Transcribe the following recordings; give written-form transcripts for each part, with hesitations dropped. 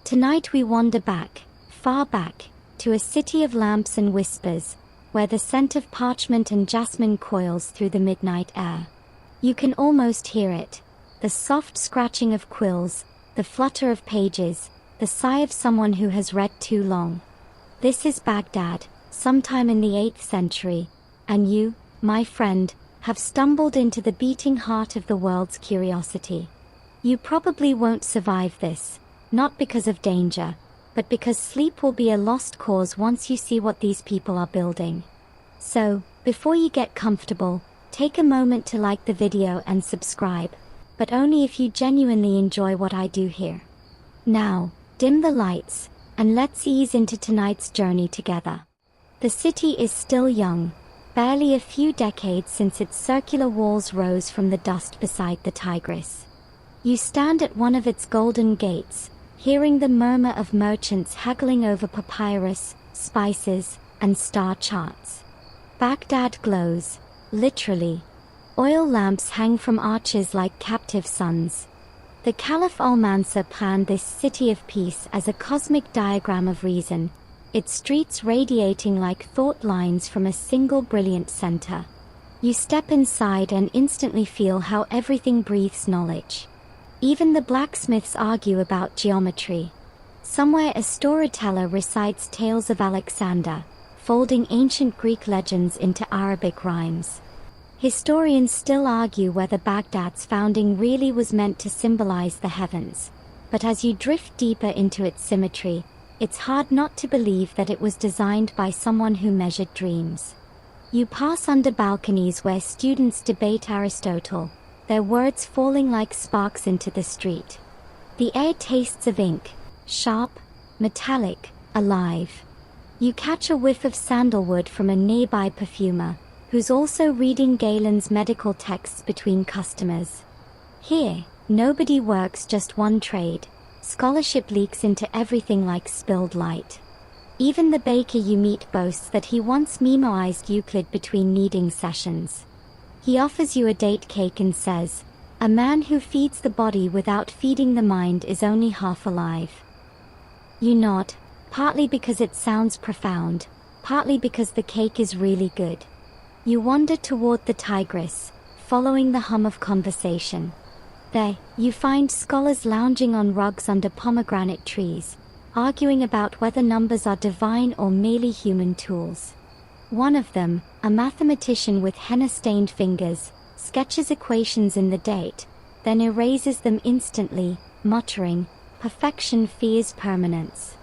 Tonight we wander back, far back, to a city of lamps and whispers, where the scent of parchment and jasmine coils through the midnight air. You can almost hear it, the soft scratching of quills, the flutter of pages, the sigh of someone who has read too long. This is Baghdad, sometime in the 8th century, and you, my friend, have stumbled into the beating heart of the world's curiosity. You probably won't survive this, not because of danger, but because sleep will be a lost cause once you see what these people are building. So, before you get comfortable, take a moment to like the video and subscribe, but only if you genuinely enjoy what I do here. Now, dim the lights, and let's ease into tonight's journey together. The city is still young, barely a few decades since its circular walls rose from the dust beside the Tigris. You stand at one of its golden gates, hearing the murmur of merchants haggling over papyrus, spices, and star charts. Baghdad glows, literally. Oil lamps hang from arches like captive suns. The Caliph Al-Mansur planned this city of peace as a cosmic diagram of reason, its streets radiating like thought lines from a single brilliant center. You step inside and instantly feel how everything breathes knowledge. Even the blacksmiths argue about geometry. Somewhere a storyteller recites tales of Alexander, folding ancient Greek legends into Arabic rhymes. Historians still argue whether Baghdad's founding really was meant to symbolize the heavens, but as you drift deeper into its symmetry, it's hard not to believe that it was designed by someone who measured dreams. You pass under balconies where students debate Aristotle, their words falling like sparks into the street. The air tastes of ink, sharp, metallic, alive. You catch a whiff of sandalwood from a nearby perfumer, who's also reading Galen's medical texts between customers. Here, nobody works just one trade. Scholarship leaks into everything like spilled light. Even the baker you meet boasts that he once memoized Euclid between kneading sessions. He offers you a date cake and says, "A man who feeds the body without feeding the mind is only half alive." You nod, partly because it sounds profound, partly because the cake is really good. You wander toward the Tigris, following the hum of conversation. There, you find scholars lounging on rugs under pomegranate trees, arguing about whether numbers are divine or merely human tools. One of them, a mathematician with henna-stained fingers, sketches equations in the date, then erases them instantly, muttering, "Perfection fears permanence."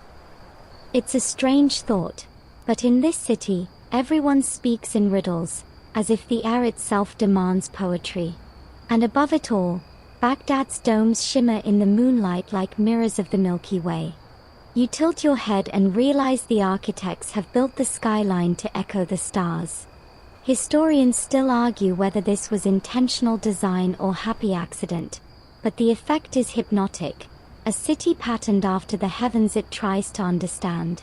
It's a strange thought, but in this city, everyone speaks in riddles, as if the air itself demands poetry. And above it all, Baghdad's domes shimmer in the moonlight like mirrors of the Milky Way. You tilt your head and realize the architects have built the skyline to echo the stars. Historians still argue whether this was intentional design or happy accident, but the effect is hypnotic, a city patterned after the heavens it tries to understand.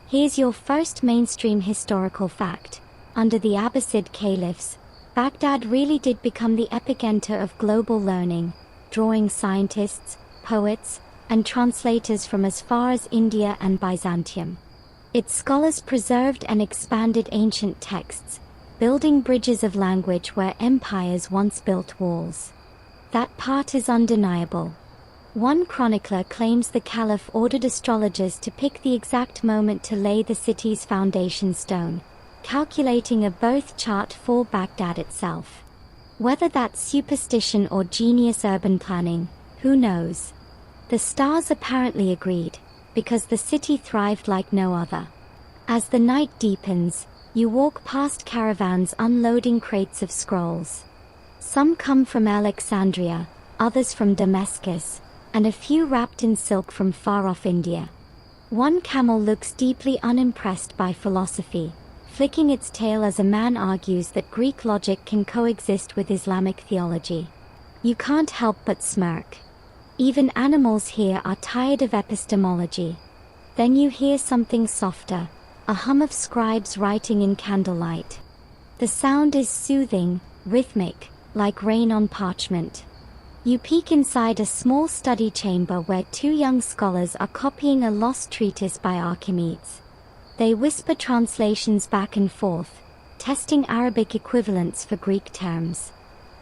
Here's your first mainstream historical fact. Under the Abbasid caliphs, Baghdad really did become the epicenter of global learning, drawing scientists, poets, and translators from as far as India and Byzantium. Its scholars preserved and expanded ancient texts, building bridges of language where empires once built walls. That part is undeniable. One chronicler claims the caliph ordered astrologers to pick the exact moment to lay the city's foundation stone, calculating a birth chart for Baghdad itself. Whether that's superstition or genius urban planning, who knows? The stars apparently agreed, because the city thrived like no other. As the night deepens, you walk past caravans unloading crates of scrolls. Some come from Alexandria, others from Damascus, and a few wrapped in silk from far-off India. One camel looks deeply unimpressed by philosophy, flicking its tail as a man argues that Greek logic can coexist with Islamic theology. You can't help but smirk. Even animals here are tired of epistemology. Then you hear something softer, a hum of scribes writing in candlelight. The sound is soothing, rhythmic, like rain on parchment. You peek inside a small study chamber where two young scholars are copying a lost treatise by Archimedes. They whisper translations back and forth, testing Arabic equivalents for Greek terms.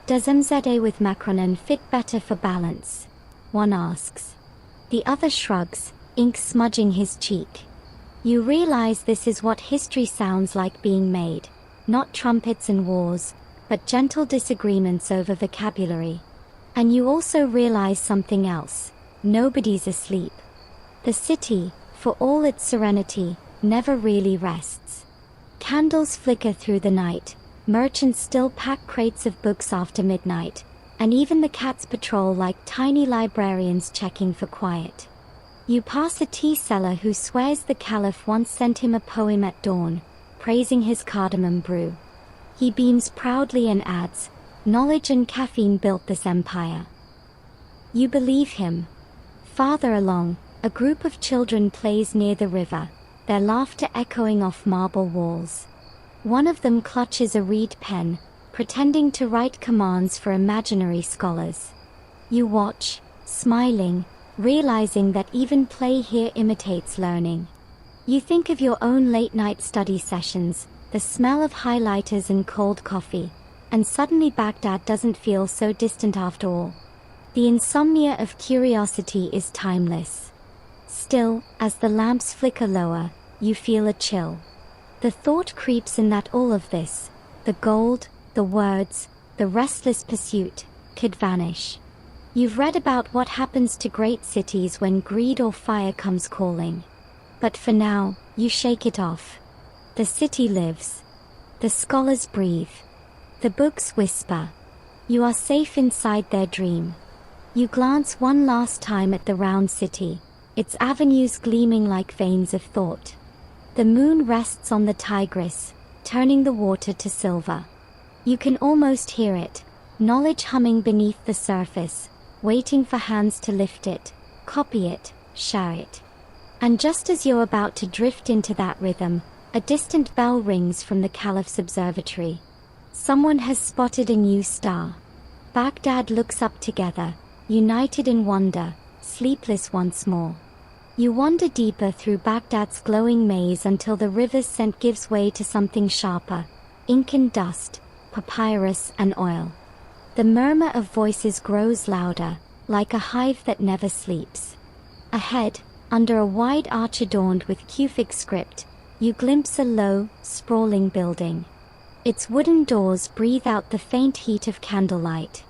Does MZA with macronym fit better for balance? One asks. The other shrugs, ink smudging his cheek. You realize this is what history sounds like being made. Not trumpets and wars, but gentle disagreements over vocabulary. And you also realize something else. Nobody's asleep. The city, for all its serenity, never really rests. Candles flicker through the night, merchants still pack crates of books after midnight, and even the cats patrol like tiny librarians checking for quiet. You pass a tea seller who swears the caliph once sent him a poem at dawn, praising his cardamom brew. He beams proudly and adds, "Knowledge and caffeine built this empire." You believe him. Farther along, a group of children plays near the river, their laughter echoing off marble walls. One of them clutches a reed pen, pretending to write commands for imaginary scholars. You watch, smiling, realizing that even play here imitates learning. You think of your own late-night study sessions, the smell of highlighters and cold coffee, and suddenly Baghdad doesn't feel so distant after all. The insomnia of curiosity is timeless. Still, as the lamps flicker lower, you feel a chill. The thought creeps in that all of this, the gold, the words, the restless pursuit, could vanish. You've read about what happens to great cities when greed or fire comes calling. But for now, you shake it off. The city lives. The scholars breathe. The books whisper. You are safe inside their dream. You glance one last time at the round city, its avenues gleaming like veins of thought. The moon rests on the Tigris, turning the water to silver. You can almost hear it, knowledge humming beneath the surface, waiting for hands to lift it, copy it, share it. And just as you're about to drift into that rhythm, a distant bell rings from the Caliph's observatory. Someone has spotted a new star. Baghdad looks up together, united in wonder, sleepless once more. You wander deeper through Baghdad's glowing maze until the river's scent gives way to something sharper, ink and dust, papyrus and oil. The murmur of voices grows louder, like a hive that never sleeps. Ahead, under a wide arch adorned with Kufic script, you glimpse a low, sprawling building. Its wooden doors breathe out the faint heat of candlelight.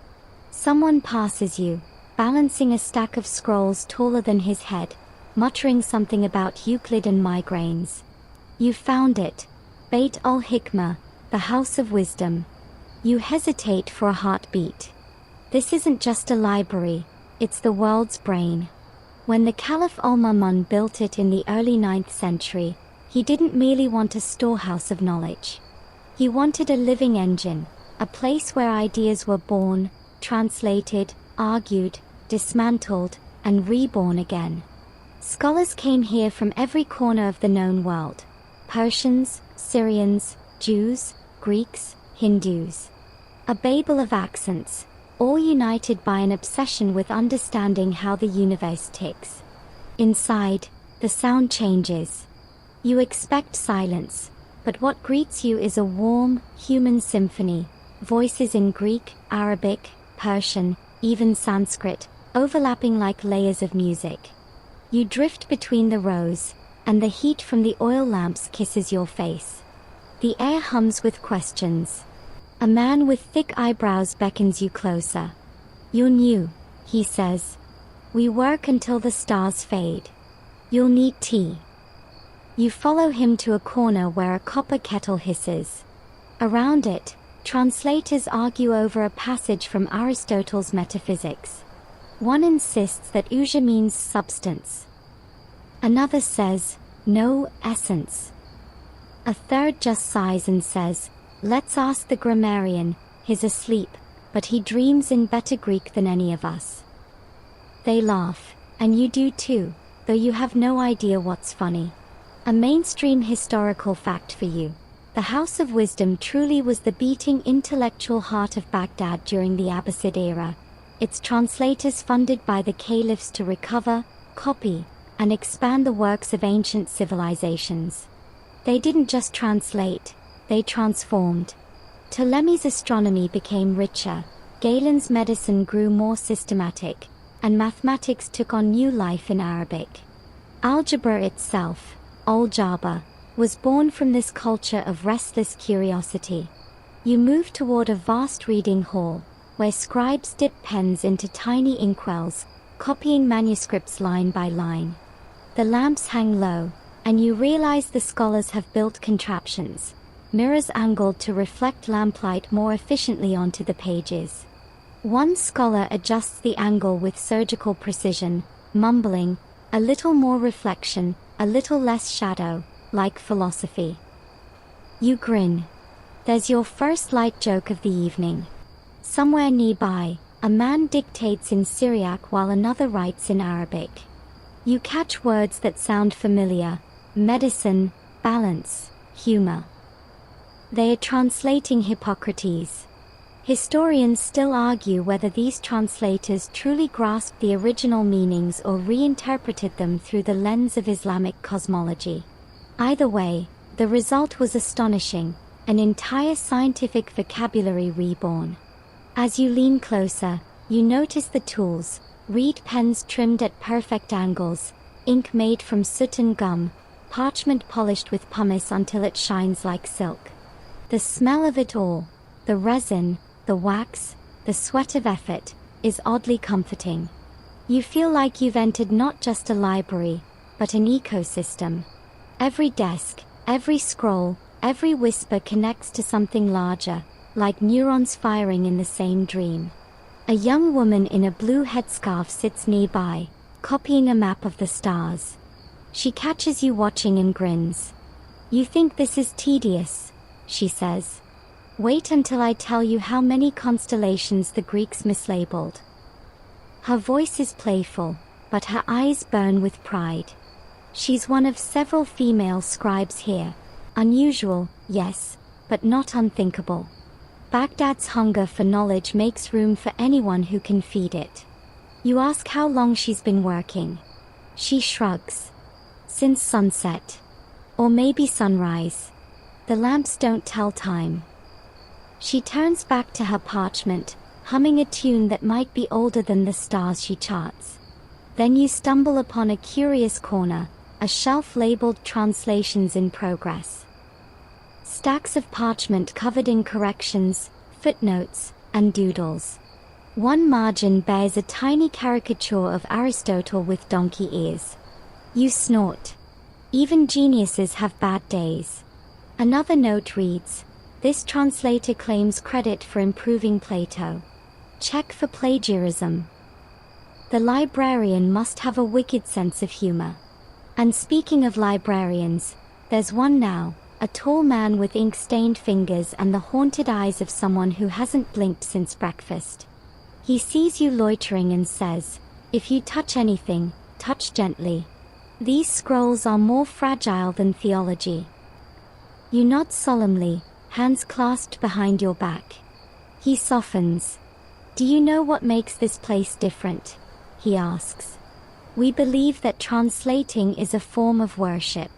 Someone passes you, balancing a stack of scrolls taller than his head, muttering something about Euclid and migraines. You found it, Beit al-Hikmah, the House of Wisdom. You hesitate for a heartbeat. This isn't just a library, it's the world's brain. When the Caliph al-Ma'mun built it in the early 9th century, he didn't merely want a storehouse of knowledge. He wanted a living engine, a place where ideas were born, translated, argued, dismantled, and reborn again. Scholars came here from every corner of the known world. Persians, Syrians, Jews, Greeks, Hindus. A babel of accents, all united by an obsession with understanding how the universe ticks. Inside, the sound changes. You expect silence, but what greets you is a warm, human symphony, voices in Greek, Arabic, Persian, even Sanskrit, overlapping like layers of music. You drift between the rows, and the heat from the oil lamps kisses your face. The air hums with questions. A man with thick eyebrows beckons you closer. "You're new," he says. "We work until the stars fade. You'll need tea." You follow him to a corner where a copper kettle hisses. Around it, translators argue over a passage from Aristotle's Metaphysics. One insists that ousia means substance. Another says, no, essence. A third just sighs and says, "Let's ask the grammarian, he's asleep, but he dreams in better Greek than any of us." They laugh, and you do too, though you have no idea what's funny. A mainstream historical fact for you. The House of Wisdom truly was the beating intellectual heart of Baghdad during the Abbasid era. its translators funded by the caliphs to recover, copy, and expand the works of ancient civilizations. They didn't just translate, they transformed. Ptolemy's astronomy became richer, Galen's medicine grew more systematic, and mathematics took on new life in Arabic. Algebra itself, Al-Jaba, was born from this culture of restless curiosity. You move toward a vast reading hall, where scribes dip pens into tiny inkwells, copying manuscripts line by line. The lamps hang low, and you realize the scholars have built contraptions, mirrors angled to reflect lamplight more efficiently onto the pages. One scholar adjusts the angle with surgical precision, mumbling, "A little more reflection, a little less shadow," like philosophy. You grin. There's your first light joke of the evening. Somewhere nearby, a man dictates in Syriac while another writes in Arabic. You catch words that sound familiar: medicine, balance, humor. They are translating Hippocrates. Historians still argue whether these translators truly grasped the original meanings or reinterpreted them through the lens of Islamic cosmology. Either way, the result was astonishing, an entire scientific vocabulary reborn. As you lean closer, you notice the tools: reed pens trimmed at perfect angles, ink made from soot and gum, parchment polished with pumice until it shines like silk. The smell of it all, the resin, the wax, the sweat of effort, is oddly comforting. You feel like you've entered not just a library, but an ecosystem. Every desk, every scroll, every whisper connects to something larger, like neurons firing in the same dream. A young woman in a blue headscarf sits nearby, copying a map of the stars. She catches you watching and grins. "You think this is tedious," she says. "Wait until I tell you how many constellations the Greeks mislabeled." Her voice is playful, but her eyes burn with pride. She's one of several female scribes here. Unusual, yes, but not unthinkable. Baghdad's hunger for knowledge makes room for anyone who can feed it. You ask how long she's been working. She shrugs. "Since sunset. Or maybe sunrise. The lamps don't tell time." She turns back to her parchment, humming a tune that might be older than the stars she charts. Then you stumble upon a curious corner, a shelf labeled "Translations in Progress." Stacks of parchment covered in corrections, footnotes, and doodles. One margin bears a tiny caricature of Aristotle with donkey ears. You snort. Even geniuses have bad days. Another note reads, "This translator claims credit for improving Plato. Check for plagiarism." The librarian must have a wicked sense of humor. And speaking of librarians, there's one now, a tall man with ink-stained fingers and the haunted eyes of someone who hasn't blinked since breakfast. He sees you loitering and says, "If you touch anything, touch gently. These scrolls are more fragile than theology." You nod solemnly, hands clasped behind your back. He softens. "Do you know what makes this place different?" he asks. "We believe that translating is a form of worship.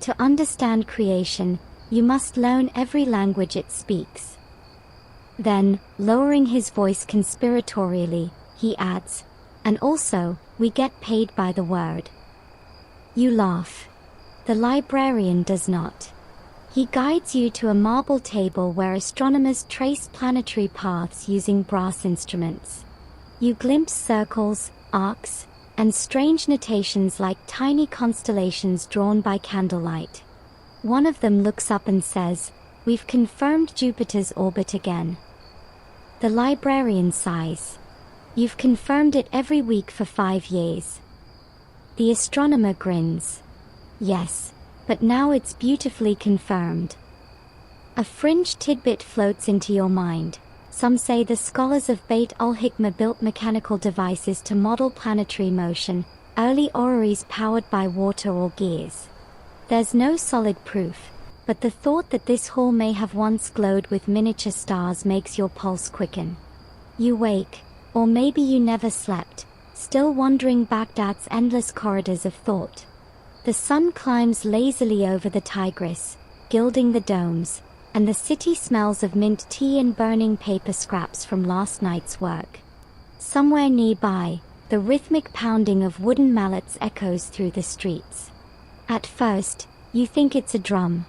To understand creation, you must learn every language it speaks." Then, lowering his voice conspiratorially, he adds, "And also, we get paid by the word." You laugh. The librarian does not. He guides you to a marble table where astronomers trace planetary paths using brass instruments. You glimpse circles, arcs, and strange notations like tiny constellations drawn by candlelight. One of them looks up and says, "We've confirmed Jupiter's orbit again." The librarian sighs. "You've confirmed it every week for 5 years." The astronomer grins. "Yes, but now it's beautifully confirmed." A fringe tidbit floats into your mind. Some say the scholars of Beit al-Hikmah built mechanical devices to model planetary motion, early orreries powered by water or gears. There's no solid proof, but the thought that this hall may have once glowed with miniature stars makes your pulse quicken. You wake, Or maybe you never slept, still wandering Baghdad's endless corridors of thought. The sun climbs lazily over the Tigris, gilding the domes, and the city smells of mint tea and burning paper scraps from last night's work. Somewhere nearby, the rhythmic pounding of wooden mallets echoes through the streets. At first, you think it's a drum.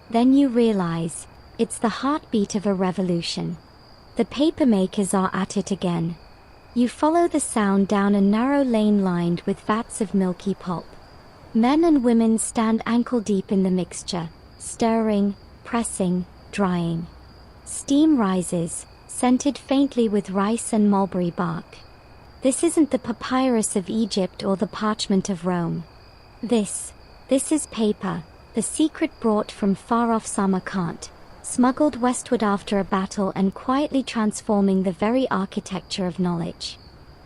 Then you realize, it's the heartbeat of a revolution. The papermakers are at it again. You follow the sound down a narrow lane lined with vats of milky pulp. Men and women stand ankle-deep in the mixture, stirring, pressing, drying. Steam rises, scented faintly with rice and mulberry bark. This isn't the papyrus of Egypt or the parchment of Rome. This is paper, the secret brought from far-off Samarkand, smuggled westward after a battle and quietly transforming the very architecture of knowledge.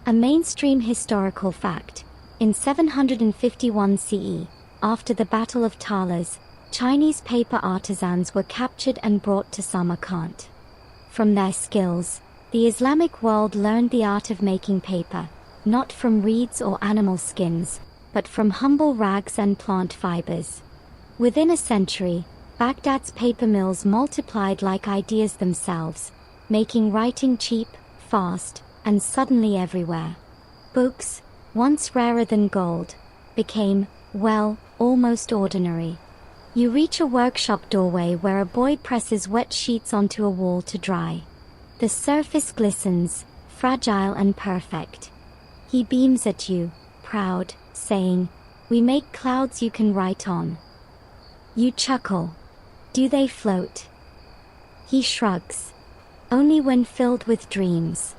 A mainstream historical fact. In 751 CE, after the Battle of Talas, Chinese paper artisans were captured and brought to Samarkand. From their skills, the Islamic world learned the art of making paper, not from reeds or animal skins, but from humble rags and plant fibers. Within a century, Baghdad's paper mills multiplied like ideas themselves, making writing cheap, fast, and suddenly everywhere. Books, once rarer than gold, became, well, almost ordinary. You reach a workshop doorway where a boy presses wet sheets onto a wall to dry. The surface glistens, fragile and perfect. He beams at you, proud, saying, "We make clouds you can write on." You chuckle. Do they float? He shrugs. Only when filled with dreams.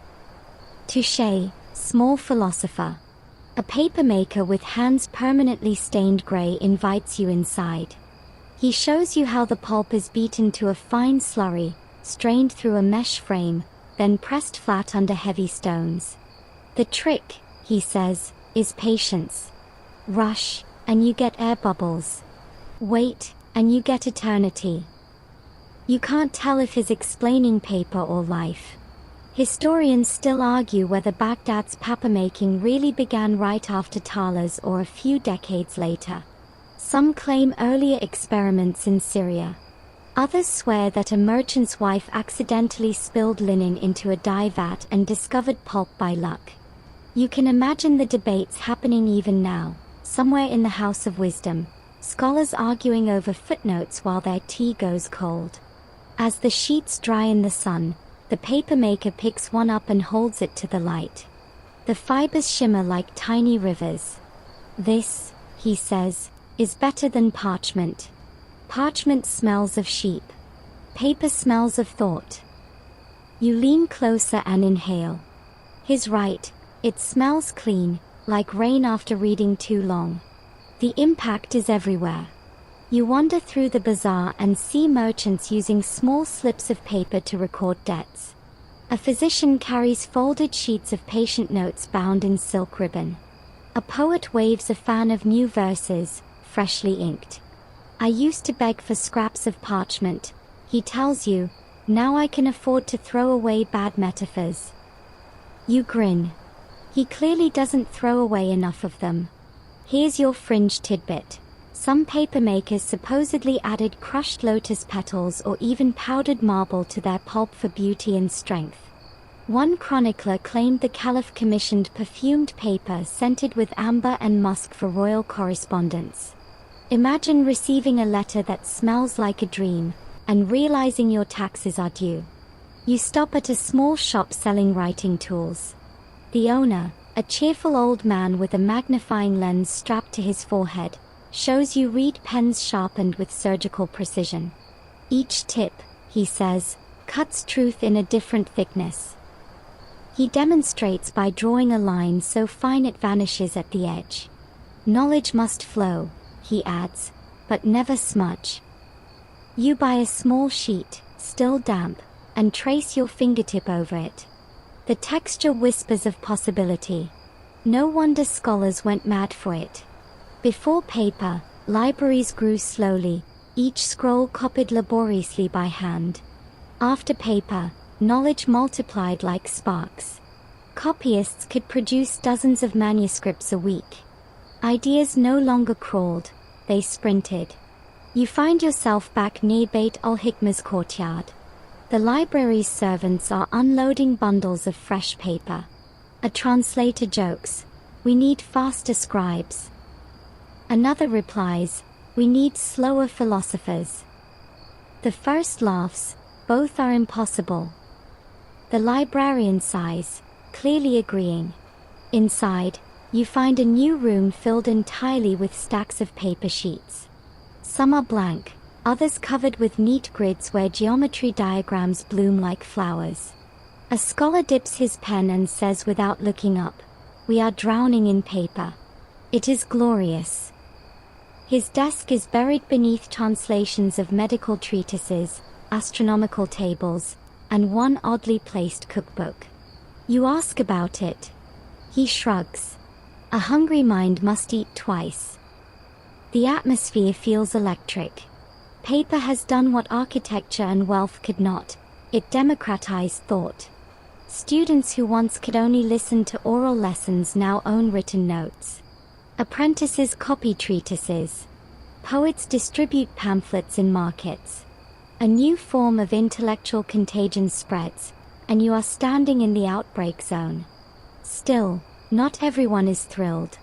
Touché, small philosopher. A papermaker with hands permanently stained gray invites you inside. He shows you how the pulp is beaten to a fine slurry, strained through a mesh frame, then pressed flat under heavy stones. The trick, he says, is patience. Rush, and you get air bubbles. Wait, and you get eternity. You can't tell if he's explaining paper or life. Historians still argue whether Baghdad's papermaking really began right after Talas or a few decades later. Some claim earlier experiments in Syria. Others swear that a merchant's wife accidentally spilled linen into a dye vat and discovered pulp by luck. You can imagine the debates happening even now, somewhere in the House of Wisdom, scholars arguing over footnotes while their tea goes cold. As the sheets dry in the sun, the papermaker picks one up and holds it to the light. The fibers shimmer like tiny rivers. This, he says, is better than parchment. Parchment smells of sheep. Paper smells of thought. You lean closer and inhale. He's right, it smells clean, like rain after reading too long. The impact is everywhere. You wander through the bazaar and see merchants using small slips of paper to record debts. A physician carries folded sheets of patient notes bound in silk ribbon. A poet waves a fan of new verses, freshly inked. I used to beg for scraps of parchment, he tells you, now I can afford to throw away bad metaphors. You grin. He clearly doesn't throw away enough of them. Here's your fringe tidbit. Some papermakers supposedly added crushed lotus petals or even powdered marble to their pulp for beauty and strength. One chronicler claimed the caliph commissioned perfumed paper scented with amber and musk for royal correspondence. Imagine receiving a letter that smells like a dream, and realizing your taxes are due. You stop at a small shop selling writing tools. The owner, a cheerful old man with a magnifying lens strapped to his forehead, shows you reed pens sharpened with surgical precision. Each tip, he says, cuts truth in a different thickness. He demonstrates by drawing a line so fine it vanishes at the edge. Knowledge must flow, he adds, but never smudge. You buy a small sheet, still damp, and trace your fingertip over it. The texture whispers of possibility. No wonder scholars went mad for it. Before paper, libraries grew slowly, each scroll copied laboriously by hand. After paper, knowledge multiplied like sparks. Copyists could produce dozens of manuscripts a week. Ideas no longer crawled, they sprinted. You find yourself back near Beit al-Hikma's courtyard. The library's servants are unloading bundles of fresh paper. A translator jokes, "We need faster scribes." Another replies, "We need slower philosophers." The first laughs, "Both are impossible." The librarian sighs, clearly agreeing. Inside, you find a new room filled entirely with stacks of paper sheets. Some are blank, others covered with neat grids where geometry diagrams bloom like flowers. A scholar dips his pen and says without looking up, "We are drowning in paper. It is glorious." His desk is buried beneath translations of medical treatises, astronomical tables, and one oddly placed cookbook. You ask about it. He shrugs. A hungry mind must eat twice. The atmosphere feels electric. Paper has done what architecture and wealth could not. It democratized thought. Students who once could only listen to oral lessons now own written notes. Apprentices copy treatises. Poets distribute pamphlets in markets. A new form of intellectual contagion spreads, and you are standing in the outbreak zone. Still, not everyone is thrilled.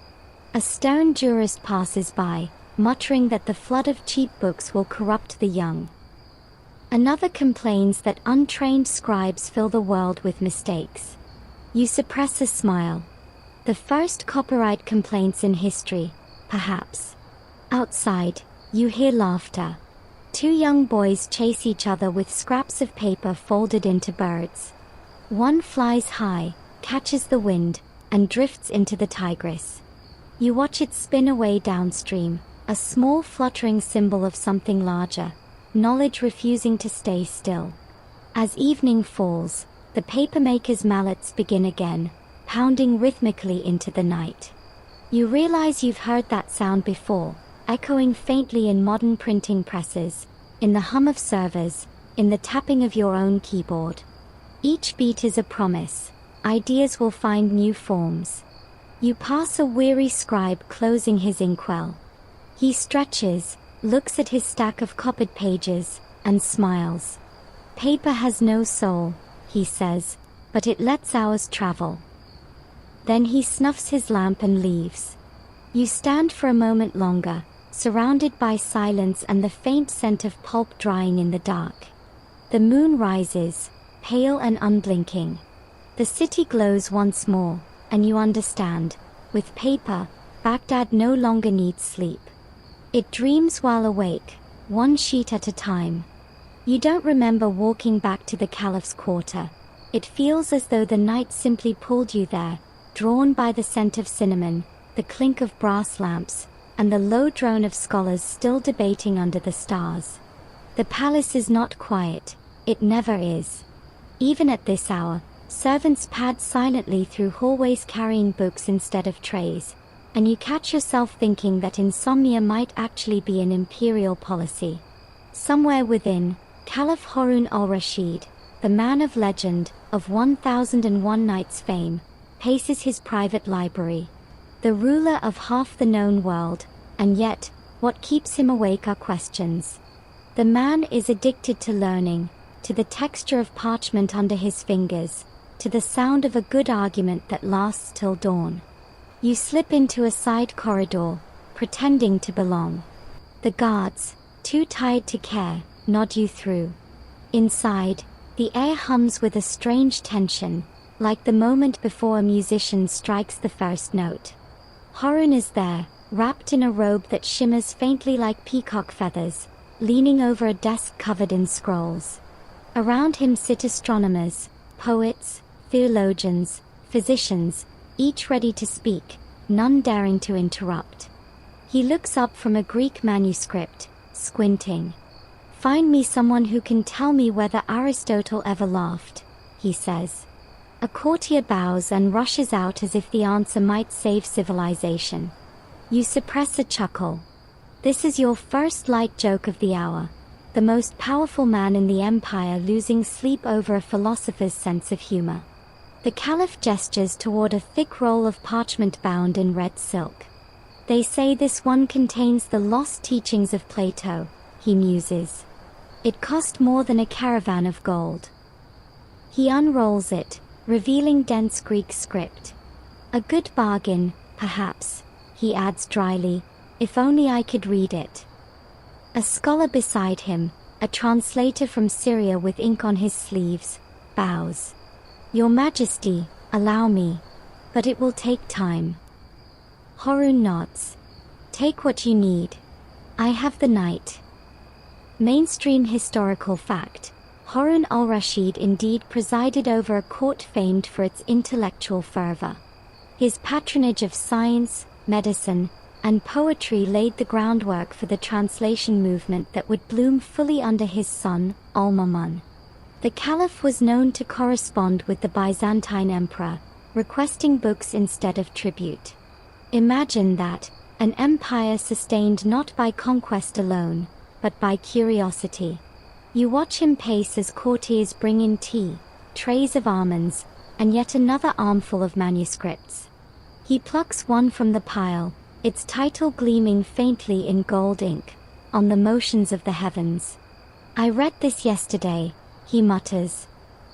A stern jurist passes by, muttering that the flood of cheap books will corrupt the young. Another complains that untrained scribes fill the world with mistakes. You suppress a smile. The first copyright complaints in history, perhaps. Outside, you hear laughter. Two young boys chase each other with scraps of paper folded into birds. One flies high, catches the wind, and drifts into the Tigris. You watch it spin away downstream, a small fluttering symbol of something larger, knowledge refusing to stay still. As evening falls, the papermaker's mallets begin again, pounding rhythmically into the night. You realize you've heard that sound before, echoing faintly in modern printing presses, in the hum of servers, in the tapping of your own keyboard. Each beat is a promise. Ideas will find new forms. You pass a weary scribe closing his inkwell. He stretches, looks at his stack of copied pages, and smiles. "Paper has no soul," he says, "but it lets ours travel." Then he snuffs his lamp and leaves. You stand for a moment longer, surrounded by silence and the faint scent of pulp drying in the dark. The moon rises, pale and unblinking. The city glows once more, and you understand. With paper, Baghdad no longer needs sleep. It dreams while awake, one sheet at a time. You don't remember walking back to the Caliph's quarter. It feels as though the night simply pulled you there, drawn by the scent of cinnamon, the clink of brass lamps, and the low drone of scholars still debating under the stars. The palace is not quiet, it never is. Even at this hour, servants pad silently through hallways carrying books instead of trays, and you catch yourself thinking that insomnia might actually be an imperial policy. Somewhere within, Caliph Harun al-Rashid, the man of legend, of 1001 Nights fame, paces his private library. The ruler of half the known world, and yet, what keeps him awake are questions. The man is addicted to learning, to the texture of parchment under his fingers, to the sound of a good argument that lasts till dawn. You slip into a side corridor, pretending to belong. The guards, too tired to care, nod you through. Inside, the air hums with a strange tension, like the moment before a musician strikes the first note. Harun is there, wrapped in a robe that shimmers faintly like peacock feathers, leaning over a desk covered in scrolls. Around him sit astronomers, poets, theologians, physicians, each ready to speak, none daring to interrupt. He looks up from a Greek manuscript, squinting. "Find me someone who can tell me whether Aristotle ever laughed," he says. A courtier bows and rushes out as if the answer might save civilization. You suppress a chuckle. This is your first light joke of the hour. The most powerful man in the empire losing sleep over a philosopher's sense of humor. The Caliph gestures toward a thick roll of parchment bound in red silk. They say this one contains the lost teachings of Plato, he muses. It cost more than a caravan of gold. He unrolls it, revealing dense Greek script. A good bargain, perhaps, he adds dryly, if only I could read it. A scholar beside him, a translator from Syria with ink on his sleeves, bows. Your Majesty, allow me. But it will take time. Harun nods. Take what you need. I have the night. Mainstream historical fact. Harun al-Rashid indeed presided over a court famed for its intellectual fervor. His patronage of science, medicine, and poetry laid the groundwork for the translation movement that would bloom fully under his son, al-Mamun. The Caliph was known to correspond with the Byzantine emperor, requesting books instead of tribute. Imagine that, an empire sustained not by conquest alone, but by curiosity. You watch him pace as courtiers bring in tea, trays of almonds, and yet another armful of manuscripts. He plucks one from the pile, its title gleaming faintly in gold ink, on the motions of the heavens. I read this yesterday, he mutters.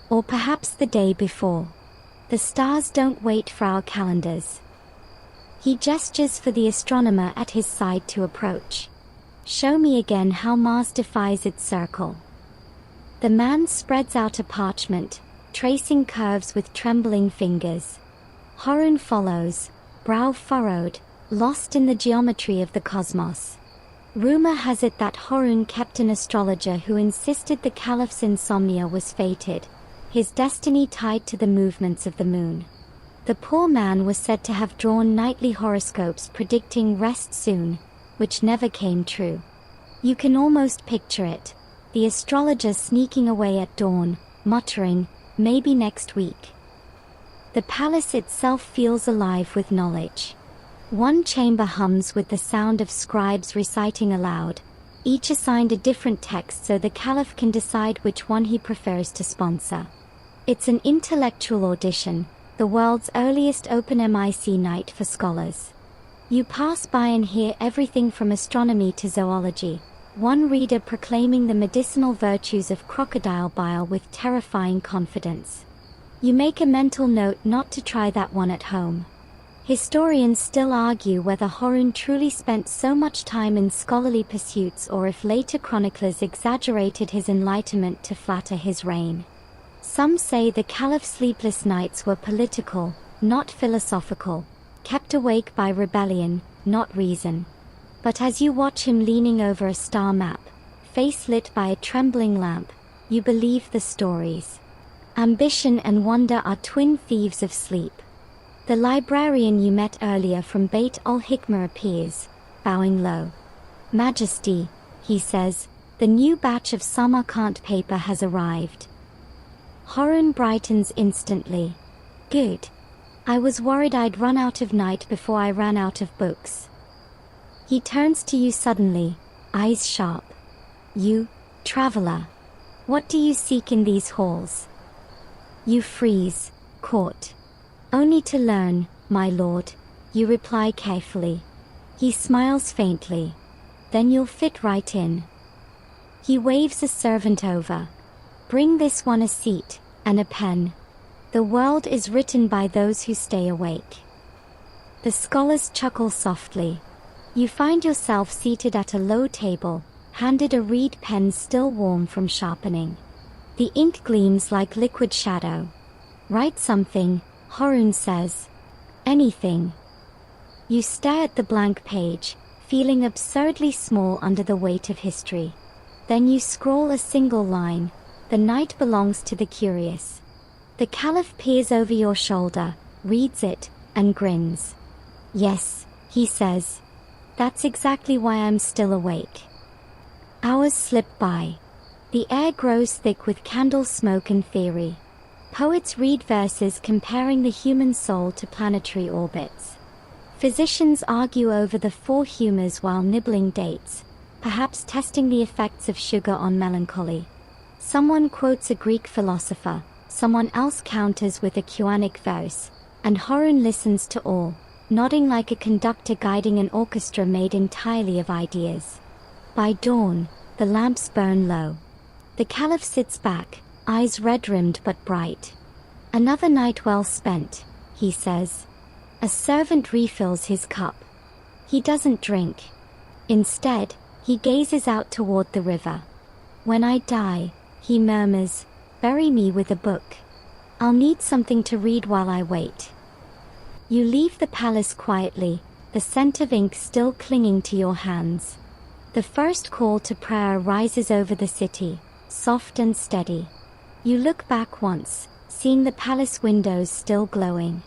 Or perhaps the day before. The stars don't wait for our calendars. He gestures for the astronomer at his side to approach. Show me again how Mars defies its circle. The man spreads out a parchment, tracing curves with trembling fingers. Harun follows, brow furrowed, lost in the geometry of the cosmos. Rumor has it that Harun kept an astrologer who insisted the Caliph's insomnia was fated, his destiny tied to the movements of the moon. The poor man was said to have drawn nightly horoscopes predicting rest soon, which never came true. You can almost picture it, the astrologer sneaking away at dawn, muttering, maybe next week. The palace itself feels alive with knowledge. One chamber hums with the sound of scribes reciting aloud, each assigned a different text so the Caliph can decide which one he prefers to sponsor. It's an intellectual audition, the world's earliest open mic night for scholars. You pass by and hear everything from astronomy to zoology, one reader proclaiming the medicinal virtues of crocodile bile with terrifying confidence. You make a mental note not to try that one at home. Historians still argue whether Harun truly spent so much time in scholarly pursuits or if later chroniclers exaggerated his enlightenment to flatter his reign. Some say the Caliph's sleepless nights were political, not philosophical, kept awake by rebellion, not reason. But as you watch him leaning over a star map, face lit by a trembling lamp, you believe the stories. Ambition and wonder are twin thieves of sleep. The librarian you met earlier from Beit al-Hikmah appears, bowing low. Majesty, he says, the new batch of Samarkand paper has arrived. Harun brightens instantly. Good. I was worried I'd run out of night before I ran out of books. He turns to you suddenly, eyes sharp. You, traveler. What do you seek in these halls? You freeze, caught. Only to learn, my lord, you reply carefully. He smiles faintly. Then you'll fit right in. He waves a servant over. Bring this one a seat, and a pen. The world is written by those who stay awake. The scholars chuckle softly. You find yourself seated at a low table, handed a reed pen still warm from sharpening. The ink gleams like liquid shadow. Write something, Harun says. Anything. You stare at the blank page, feeling absurdly small under the weight of history. Then you scroll a single line. The night belongs to the curious. The Caliph peers over your shoulder, reads it, and grins. Yes, he says. That's exactly why I'm still awake. Hours slip by. The air grows thick with candle smoke and theory. Poets read verses comparing the human soul to planetary orbits. Physicians argue over the four humors while nibbling dates, perhaps testing the effects of sugar on melancholy. Someone quotes a Greek philosopher, someone else counters with a Quranic verse, and Harun listens to all, nodding like a conductor guiding an orchestra made entirely of ideas. By dawn, the lamps burn low. The Caliph sits back, eyes red-rimmed but bright. "Another night well spent," he says. A servant refills his cup. He doesn't drink. Instead, he gazes out toward the river. "When I die," he murmurs, "bury me with a book. I'll need something to read while I wait." You leave the palace quietly, the scent of ink still clinging to your hands. The first call to prayer rises over the city, soft and steady. You look back once, seeing the palace windows still glowing.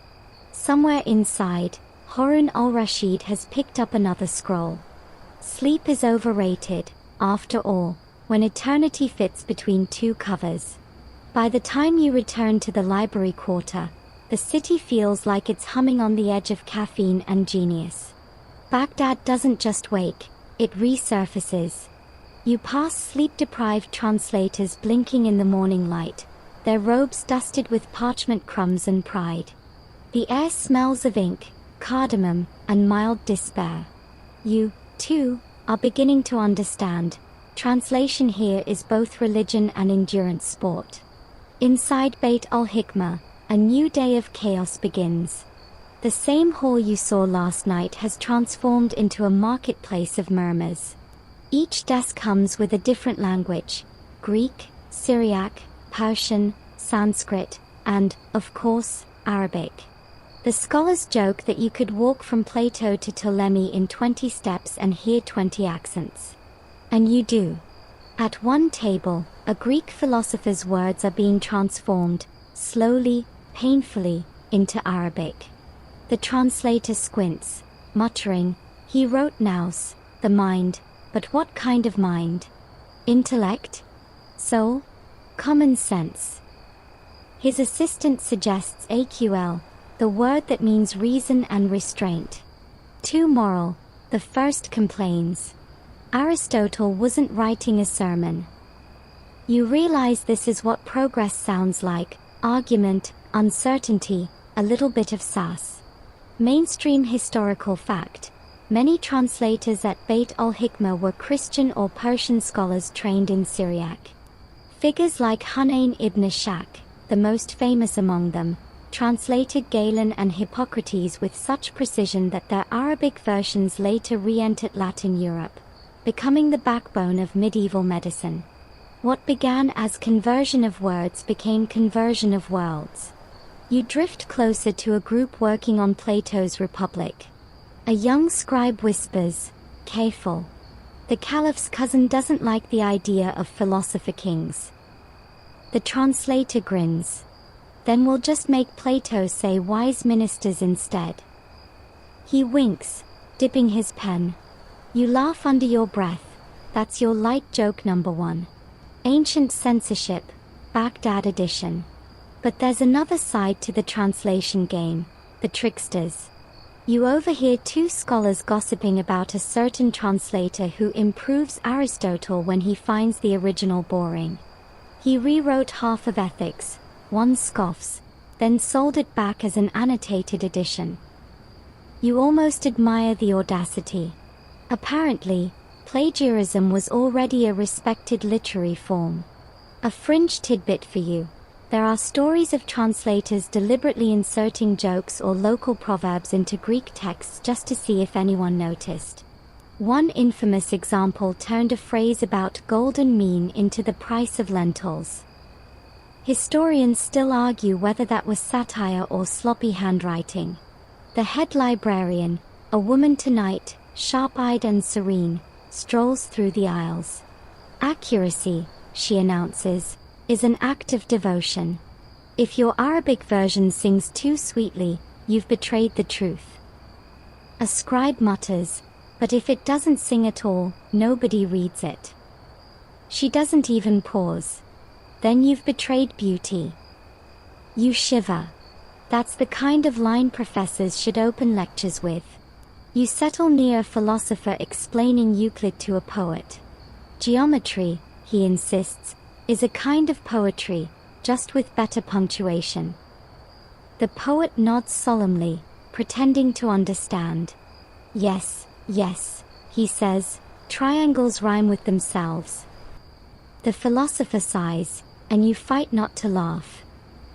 Somewhere inside, Harun al-Rashid has picked up another scroll. Sleep is overrated, after all, when eternity fits between two covers. By the time you return to the library quarter, the city feels like it's humming on the edge of caffeine and genius. Baghdad doesn't just wake, it resurfaces. You pass sleep-deprived translators blinking in the morning light, their robes dusted with parchment crumbs and pride. The air smells of ink, cardamom, and mild despair. You, too, are beginning to understand. Translation here is both religion and endurance sport. Inside Beit al-Hikmah, a new day of chaos begins. The same hall you saw last night has transformed into a marketplace of murmurs. Each desk comes with a different language: Greek, Syriac, Persian, Sanskrit, and, of course, Arabic. The scholars joke that you could walk from Plato to Ptolemy in 20 steps and hear 20 accents. And you do. At one table, a Greek philosopher's words are being transformed, slowly, painfully, into Arabic. The translator squints, muttering, "He wrote nous, the mind, but what kind of mind? Intellect? Soul? Common sense?" His assistant suggests AQL, the word that means reason and restraint. Too moral, the first complains. Aristotle wasn't writing a sermon. You realize this is what progress sounds like: argument, uncertainty, a little bit of sass. Mainstream historical fact: many translators at Beit al-Hikmah were Christian or Persian scholars trained in Syriac. Figures like Hunayn ibn Shak, the most famous among them, translated Galen and Hippocrates with such precision that their Arabic versions later re-entered Latin Europe, becoming the backbone of medieval medicine. What began as conversion of words became conversion of worlds. You drift closer to a group working on Plato's Republic. A young scribe whispers, "Careful. The Caliph's cousin doesn't like the idea of philosopher kings." The translator grins. "Then we'll just make Plato say wise ministers instead." He winks, dipping his pen. You laugh under your breath. That's your light joke number one. Ancient censorship, Baghdad edition. But there's another side to the translation game: the tricksters. You overhear two scholars gossiping about a certain translator who improves Aristotle when he finds the original boring. He rewrote half of Ethics, one scoffs, then sold it back as an annotated edition. You almost admire the audacity. Apparently, plagiarism was already a respected literary form. A fringe tidbit for you: there are stories of translators deliberately inserting jokes or local proverbs into Greek texts just to see if anyone noticed. One infamous example turned a phrase about golden mean into the price of lentils. Historians still argue whether that was satire or sloppy handwriting. The head librarian, a woman tonight, sharp-eyed and serene, strolls through the aisles. "Accuracy," she announces, "is an act of devotion. If your Arabic version sings too sweetly, you've betrayed the truth." A scribe mutters, "But if it doesn't sing at all, nobody reads it." She doesn't even pause. "Then you've betrayed beauty." You shiver. That's the kind of line professors should open lectures with. You settle near a philosopher explaining Euclid to a poet. "Geometry," he insists, "is a kind of poetry, just with better punctuation. The poet nods solemnly, pretending to understand. Yes, yes, he says, triangles rhyme with themselves. The philosopher sighs, and you fight not to laugh.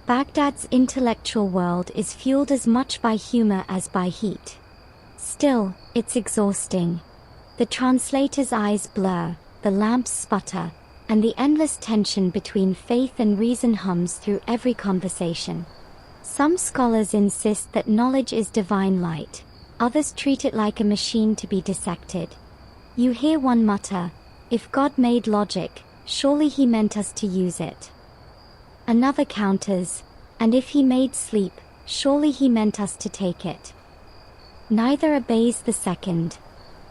Baghdad's intellectual world is fueled as much by humor as by heat. Still, it's exhausting. The translator's eyes blur, the lamps sputter, and the endless tension between faith and reason hums through every conversation. Some scholars insist that knowledge is divine light, others treat it like a machine to be dissected. You hear one mutter, "If God made logic, surely he meant us to use it." Another counters, "And if he made sleep, surely he meant us to take it." Neither obeys the second.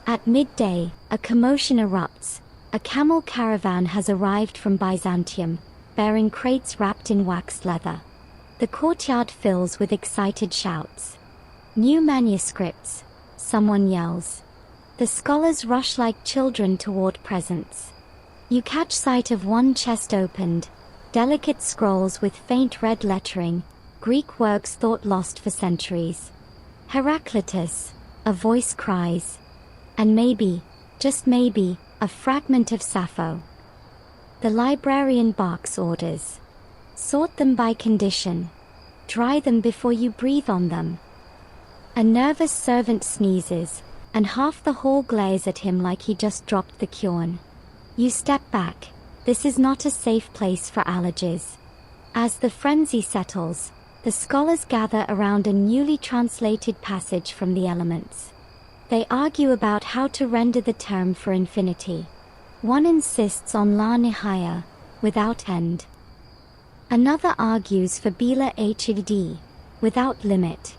At midday, a commotion erupts. A camel caravan has arrived from Byzantium, bearing crates wrapped in waxed leather. The courtyard fills with excited shouts. "New manuscripts," someone yells. The scholars rush like children toward presents. You catch sight of one chest opened, delicate scrolls with faint red lettering, Greek works thought lost for centuries. "Heraclitus," a voice cries. And maybe, just maybe, a fragment of Sappho. The librarian barks orders. Sort them by condition. Dry them before you breathe on them. A nervous servant sneezes, and half the hall glares at him like he just dropped the Quran. You step back. This is not a safe place for allergies. As the frenzy settles, the scholars gather around a newly translated passage from the Elements. They argue about how to render the term for infinity. One insists on la nihaya, without end. Another argues for bila hd, without limit.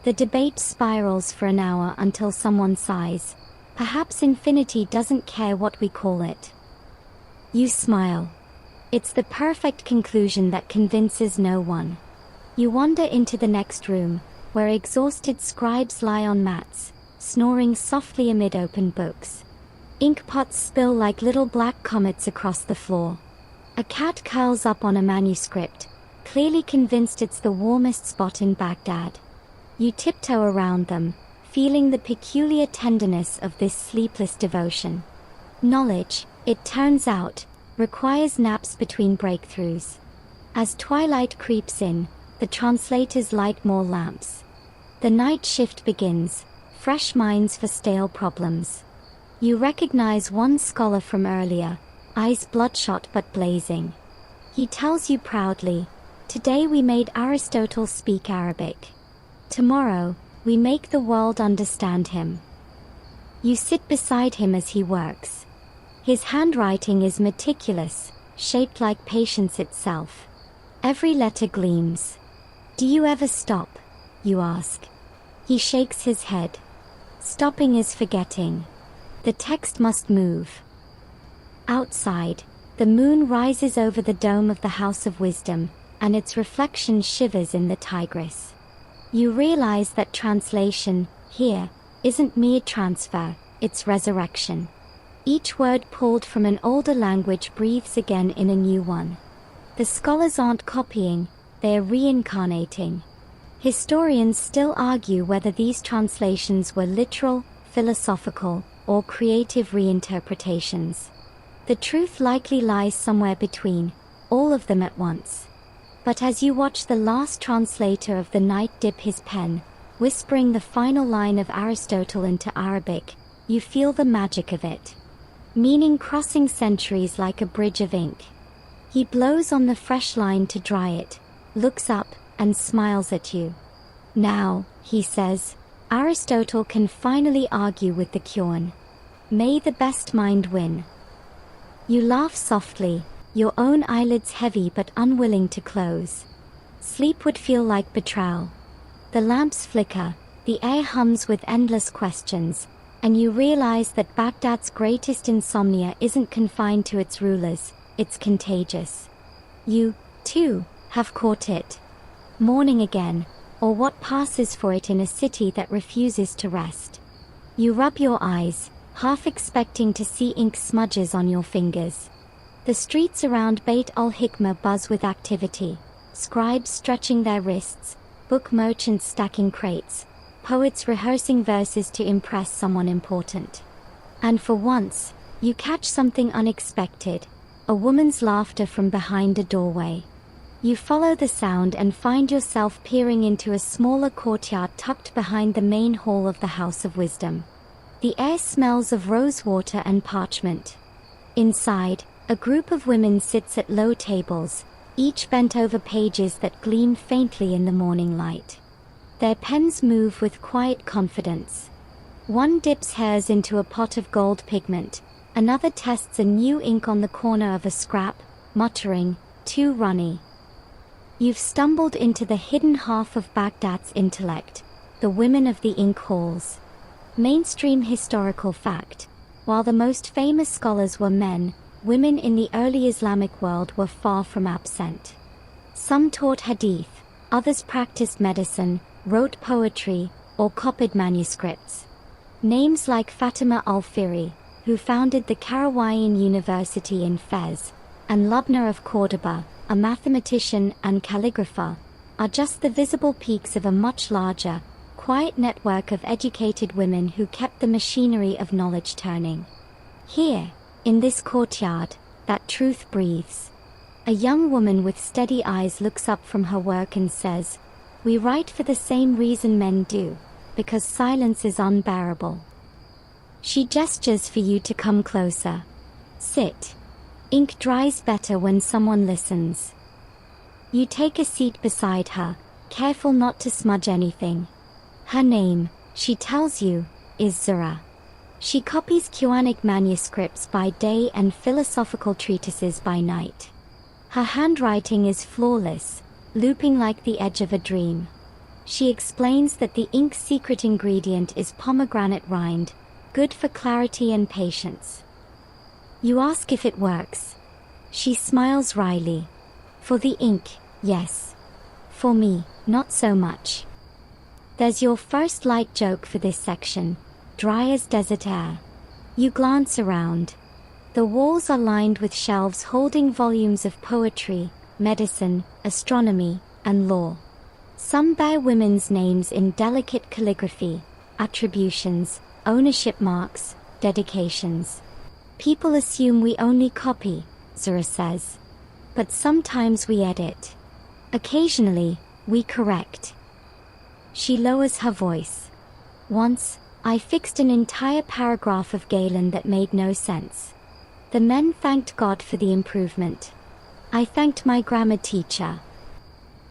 The debate spirals for an hour until someone sighs, "Perhaps infinity doesn't care what we call it." You smile. It's the perfect conclusion that convinces no one. You wander into the next room, where exhausted scribes lie on mats, snoring softly amid open books. Ink pots spill like little black comets across the floor. A cat curls up on a manuscript, clearly convinced it's the warmest spot in Baghdad. You tiptoe around them, feeling the peculiar tenderness of this sleepless devotion. Knowledge, it turns out, requires naps between breakthroughs. As twilight creeps in, the translators light more lamps. The night shift begins, fresh minds for stale problems. You recognize one scholar from earlier, eyes bloodshot but blazing. He tells you proudly, "Today we made Aristotle speak Arabic. Tomorrow, we make the world understand him." You sit beside him as he works. His handwriting is meticulous, shaped like patience itself. Every letter gleams. "Do you ever stop?" you ask. He shakes his head. Stopping is forgetting. The text must move. Outside, the moon rises over the dome of the House of Wisdom, and its reflection shivers in the Tigris. You realize that translation, here, isn't mere transfer, it's resurrection. Each word pulled from an older language breathes again in a new one. The scholars aren't copying, they're reincarnating. Historians still argue whether these translations were literal, philosophical, or creative reinterpretations. The truth likely lies somewhere between, all of them at once. But as you watch the last translator of the night dip his pen, whispering the final line of Aristotle into Arabic, you feel the magic of it. Meaning crossing centuries like a bridge of ink. He blows on the fresh line to dry it, looks up, and smiles at you. "Now," he says, "Aristotle can finally argue with the Quran. May the best mind win." You laugh softly, your own eyelids heavy but unwilling to close. Sleep would feel like betrayal. The lamps flicker, the air hums with endless questions, and you realize that Baghdad's greatest insomnia isn't confined to its rulers, it's contagious. You, too, have caught it. Morning again, or what passes for it in a city that refuses to rest. You rub your eyes, half expecting to see ink smudges on your fingers. The streets around Beit al-Hikmah buzz with activity. Scribes stretching their wrists, book merchants stacking crates, poets rehearsing verses to impress someone important. And for once, you catch something unexpected, a woman's laughter from behind a doorway. You follow the sound and find yourself peering into a smaller courtyard tucked behind the main hall of the House of Wisdom. The air smells of rosewater and parchment. Inside, a group of women sits at low tables, each bent over pages that gleam faintly in the morning light. Their pens move with quiet confidence. One dips hairs into a pot of gold pigment, another tests a new ink on the corner of a scrap, muttering, "Too runny." You've stumbled into the hidden half of Baghdad's intellect, the women of the ink halls. Mainstream historical fact: while the most famous scholars were men, women in the early Islamic world were far from absent. Some taught hadith, others practiced medicine, wrote poetry, or copied manuscripts. Names like Fatima al-Fihri, who founded the Qarawiyyin University in Fez, and Lubna of Cordoba, a mathematician and calligrapher, are just the visible peaks of a much larger, quiet network of educated women who kept the machinery of knowledge turning. Here, in this courtyard, that truth breathes. A young woman with steady eyes looks up from her work and says, "We write for the same reason men do, because silence is unbearable." She gestures for you to come closer. Sit. Ink dries better when someone listens. You take a seat beside her, careful not to smudge anything. Her name, she tells you, is Zura. She copies Quranic manuscripts by day and philosophical treatises by night. Her handwriting is flawless, looping like the edge of a dream. She explains that the ink's secret ingredient is pomegranate rind, good for clarity and patience. You ask if it works. She smiles wryly. For the ink, yes. For me, not so much. There's your first light joke for this section, dry as desert air. You glance around. The walls are lined with shelves holding volumes of poetry, medicine, astronomy, and law. Some bear women's names in delicate calligraphy, attributions, ownership marks, dedications. People assume we only copy, Zura says. But sometimes we edit. Occasionally, we correct. She lowers her voice. Once, I fixed an entire paragraph of Galen that made no sense. The men thanked God for the improvement. I thanked my grammar teacher.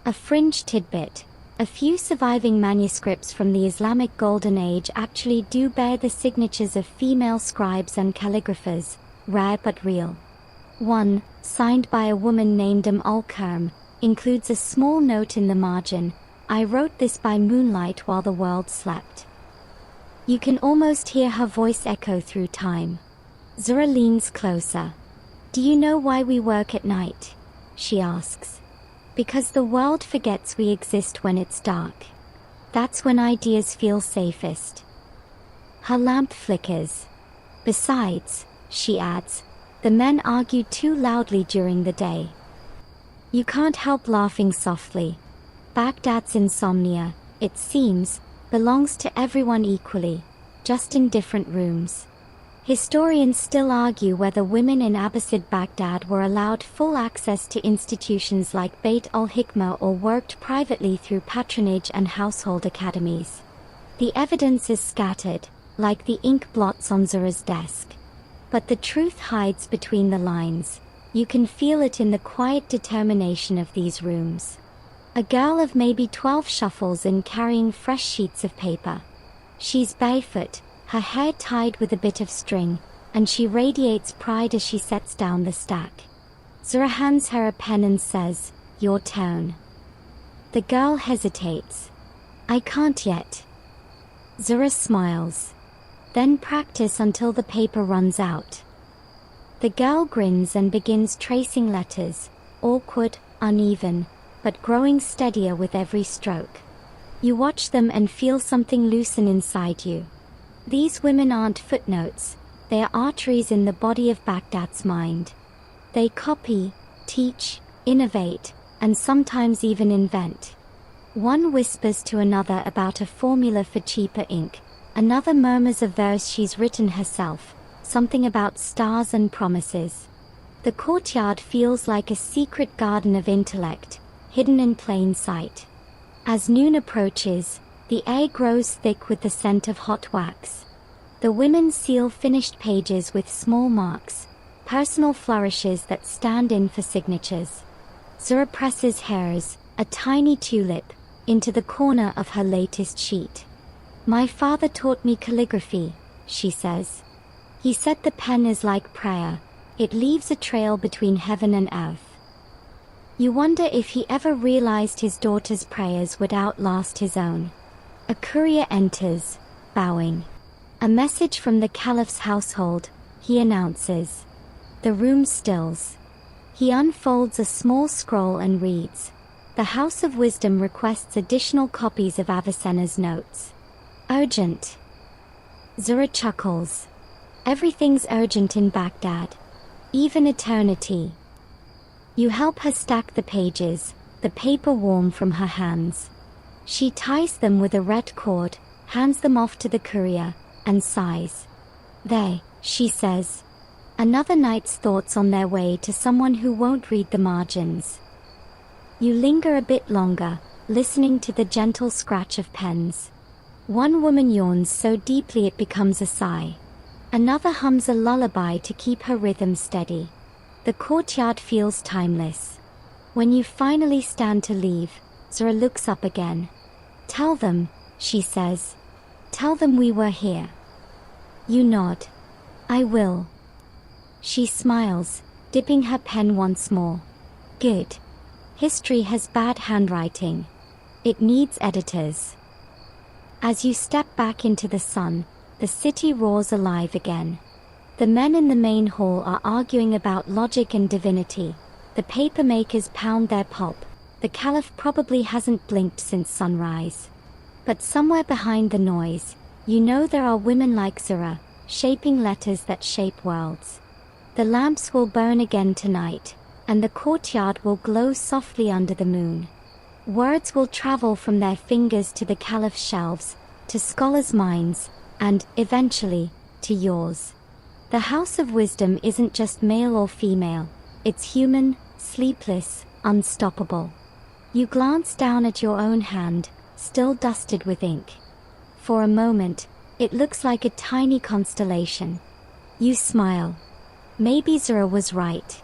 A fringe tidbit: a few surviving manuscripts from the Islamic Golden Age actually do bear the signatures of female scribes and calligraphers, rare but real. One, signed by a woman named al-Kerm, includes a small note in the margin, "I wrote this by moonlight while the world slept." You can almost hear her voice echo through time. Zura leans closer. "Do you know why we work at night?" she asks. "Because the world forgets we exist when it's dark. That's when ideas feel safest." Her lamp flickers. "Besides," she adds, "the men argue too loudly during the day." You can't help laughing softly. Baghdad's insomnia, it seems, belongs to everyone equally, just in different rooms. Historians still argue whether women in Abbasid Baghdad were allowed full access to institutions like Beit al-Hikmah or worked privately through patronage and household academies. The evidence is scattered, like the ink blots on Zura's desk. But the truth hides between the lines. You can feel it in the quiet determination of these rooms. A girl of maybe 12 shuffles in carrying fresh sheets of paper. She's barefoot, her hair tied with a bit of string, and she radiates pride as she sets down the stack. Zura hands her a pen and says, "Your turn." The girl hesitates. "I can't yet." Zura smiles. "Then practice until the paper runs out." The girl grins and begins tracing letters, awkward, uneven, but growing steadier with every stroke. You watch them and feel something loosen inside you. These women aren't footnotes, they are arteries in the body of Baghdad's mind. They copy, teach, innovate, and sometimes even invent. One whispers to another about a formula for cheaper ink, another murmurs a verse she's written herself, something about stars and promises. The courtyard feels like a secret garden of intellect, hidden in plain sight. As noon approaches, the air grows thick with the scent of hot wax. The women seal finished pages with small marks, personal flourishes that stand in for signatures. Zura presses hers, a tiny tulip, into the corner of her latest sheet. "My father taught me calligraphy," she says. "He said the pen is like prayer. It leaves a trail between heaven and earth." You wonder if he ever realized his daughter's prayers would outlast his own. A courier enters, bowing. "A message from the Caliph's household," he announces. The room stills. He unfolds a small scroll and reads. The House of Wisdom requests additional copies of Avicenna's notes. "Urgent." Zura chuckles. Everything's urgent in Baghdad. Even eternity. You help her stack the pages, the paper warm from her hands. She ties them with a red cord, hands them off to the courier, and sighs. "There," she says. Another night's thoughts on their way to someone who won't read the margins. You linger a bit longer, listening to the gentle scratch of pens. One woman yawns so deeply it becomes a sigh. Another hums a lullaby to keep her rhythm steady. The courtyard feels timeless. When you finally stand to leave, Zura looks up again. "Tell them," she says. "Tell them we were here." You nod. "I will." She smiles, dipping her pen once more. "Good. History has bad handwriting. It needs editors." As you step back into the sun, the city roars alive again. The men in the main hall are arguing about logic and divinity. The paper makers pound their pulp. The Caliph probably hasn't blinked since sunrise. But somewhere behind the noise, you know there are women like Zura, shaping letters that shape worlds. The lamps will burn again tonight, and the courtyard will glow softly under the moon. Words will travel from their fingers to the Caliph's shelves, to scholars' minds, and, eventually, to yours. The House of Wisdom isn't just male or female, it's human, sleepless, unstoppable. You glance down at your own hand, still dusted with ink. For a moment, it looks like a tiny constellation. You smile. Maybe Zura was right.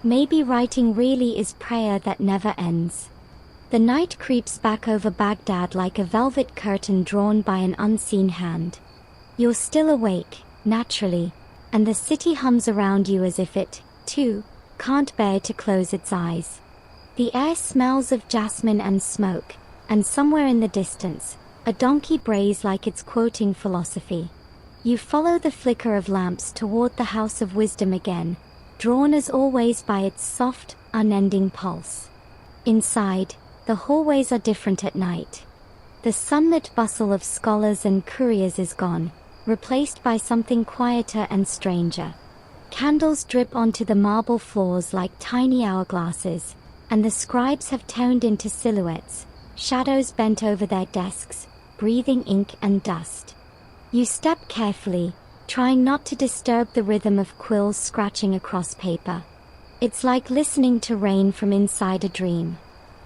Maybe writing really is prayer that never ends. The night creeps back over Baghdad like a velvet curtain drawn by an unseen hand. You're still awake, naturally, and the city hums around you as if it, too, can't bear to close its eyes. The air smells of jasmine and smoke, and somewhere in the distance, a donkey brays like it's quoting philosophy. You follow the flicker of lamps toward the House of Wisdom again, drawn as always by its soft, unending pulse. Inside, the hallways are different at night. The sunlit bustle of scholars and couriers is gone, replaced by something quieter and stranger. Candles drip onto the marble floors like tiny hourglasses, and the scribes have toned into silhouettes, shadows bent over their desks, breathing ink and dust. You step carefully, trying not to disturb the rhythm of quills scratching across paper. It's like listening to rain from inside a dream.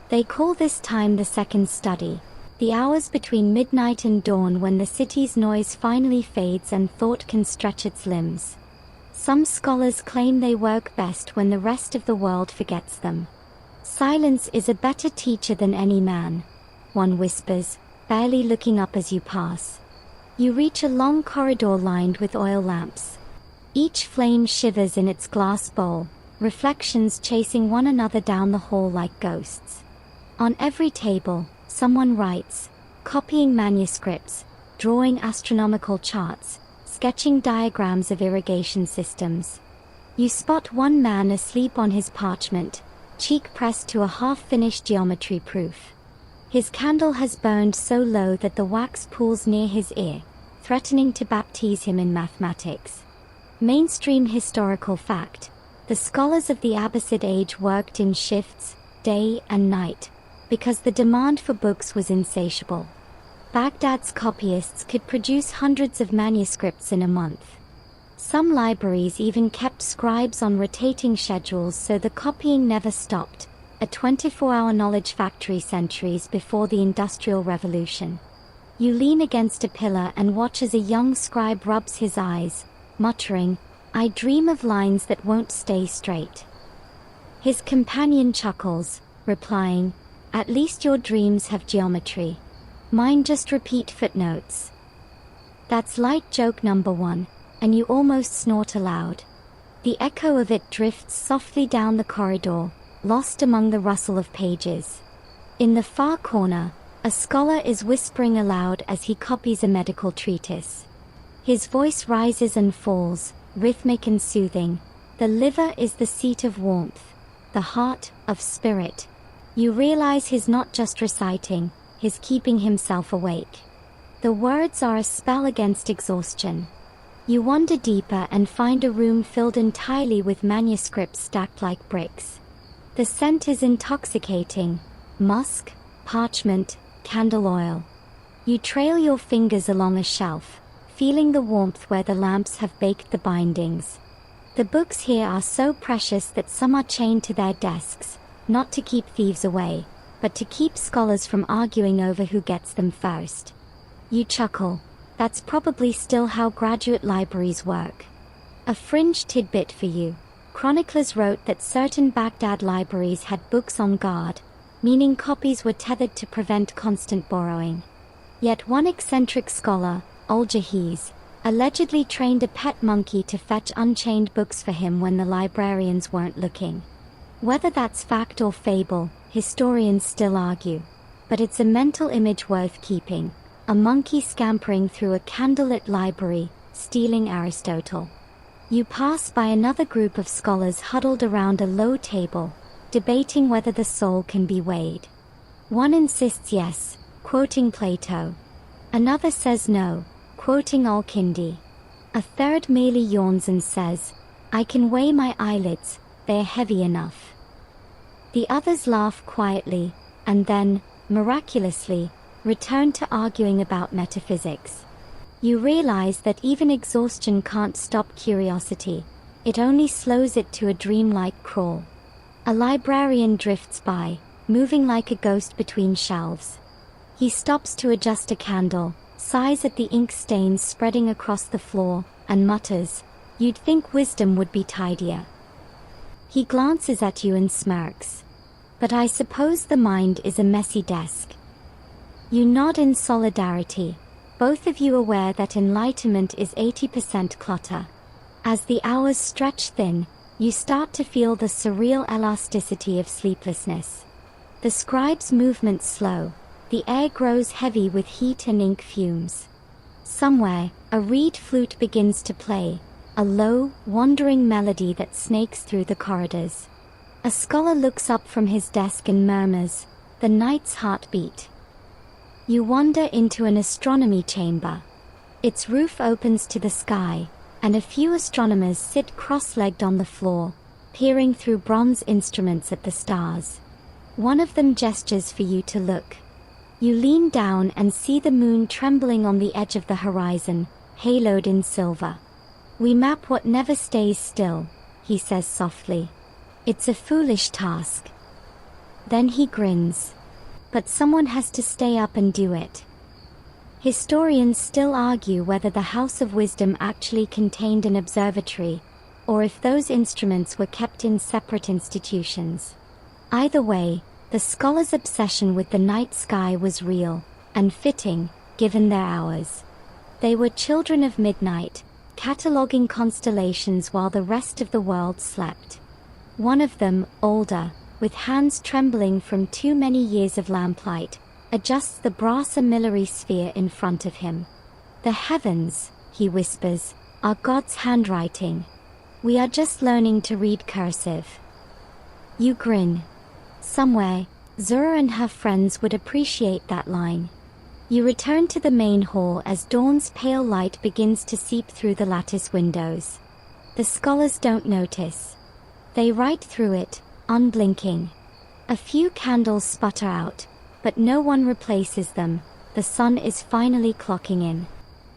They call this time the second study, the hours between midnight and dawn when the city's noise finally fades and thought can stretch its limbs. Some scholars claim they work best when the rest of the world forgets them. "Silence is a better teacher than any man," one whispers, barely looking up as you pass. You reach a long corridor lined with oil lamps. Each flame shivers in its glass bowl, reflections chasing one another down the hall like ghosts. On every table, someone writes, copying manuscripts, drawing astronomical charts, sketching diagrams of irrigation systems. You spot one man asleep on his parchment, cheek pressed to a half-finished geometry proof. His candle has burned so low that the wax pools near his ear, threatening to baptize him in mathematics. Mainstream historical fact: The scholars of the Abbasid age worked in shifts, day and night, because the demand for books was insatiable. Baghdad's copyists could produce hundreds of manuscripts in a month. Some libraries even kept scribes on rotating schedules so the copying never stopped, a 24-hour knowledge factory centuries before the Industrial Revolution. You lean against a pillar and watch as a young scribe rubs his eyes, muttering, "I dream of lines that won't stay straight." His companion chuckles, replying, "At least your dreams have geometry. Mine just repeat footnotes." That's light joke number one, and you almost snort aloud. The echo of it drifts softly down the corridor, lost among the rustle of pages. In the far corner, a scholar is whispering aloud as he copies a medical treatise. His voice rises and falls, rhythmic and soothing. The liver is the seat of warmth, the heart of spirit. You realize he's not just reciting, he's keeping himself awake. The words are a spell against exhaustion. You wander deeper and find a room filled entirely with manuscripts stacked like bricks. The scent is intoxicating: musk, parchment, candle oil. You trail your fingers along a shelf, feeling the warmth where the lamps have baked the bindings. The books here are so precious that some are chained to their desks, not to keep thieves away, but to keep scholars from arguing over who gets them first. You chuckle. That's probably still how graduate libraries work. A fringe tidbit for you. Chroniclers wrote that certain Baghdad libraries had books on guard, meaning copies were tethered to prevent constant borrowing. Yet one eccentric scholar, Al-Jahiz, allegedly trained a pet monkey to fetch unchained books for him when the librarians weren't looking. Whether that's fact or fable, historians still argue. But it's a mental image worth keeping. A monkey scampering through a candlelit library, stealing Aristotle. You pass by another group of scholars huddled around a low table, debating whether the soul can be weighed. One insists yes, quoting Plato. Another says no, quoting Al-Kindi. A third merely yawns and says, "I can weigh my eyelids, they're heavy enough." The others laugh quietly, and then, miraculously, return to arguing about metaphysics. You realize that even exhaustion can't stop curiosity, it only slows it to a dreamlike crawl. A librarian drifts by, moving like a ghost between shelves. He stops to adjust a candle, sighs at the ink stains spreading across the floor, and mutters, "You'd think wisdom would be tidier." He glances at you and smirks. "But I suppose the mind is a messy desk." You nod in solidarity, both of you aware that enlightenment is 80% clutter. As the hours stretch thin, you start to feel the surreal elasticity of sleeplessness. The scribe's movements slow, the air grows heavy with heat and ink fumes. Somewhere, a reed flute begins to play, a low, wandering melody that snakes through the corridors. A scholar looks up from his desk and murmurs, "The night's heartbeat." You wander into an astronomy chamber. Its roof opens to the sky, and a few astronomers sit cross-legged on the floor, peering through bronze instruments at the stars. One of them gestures for you to look. You lean down and see the moon trembling on the edge of the horizon, haloed in silver. "We map what never stays still," he says softly. "It's a foolish task." Then he grins. But someone has to stay up and do it. Historians still argue whether the House of Wisdom actually contained an observatory, or if those instruments were kept in separate institutions. Either way, the scholars' obsession with the night sky was real, and fitting, given their hours. They were children of midnight, cataloguing constellations while the rest of the world slept. One of them, older, with hands trembling from too many years of lamplight, adjusts the brass armillary sphere in front of him. "The heavens," he whispers, "are God's handwriting. We are just learning to read cursive." You grin. Somewhere, Zura and her friends would appreciate that line. You return to the main hall as dawn's pale light begins to seep through the lattice windows. The scholars don't notice. They write through it, unblinking. A few candles sputter out, but no one replaces them. The sun is finally clocking in.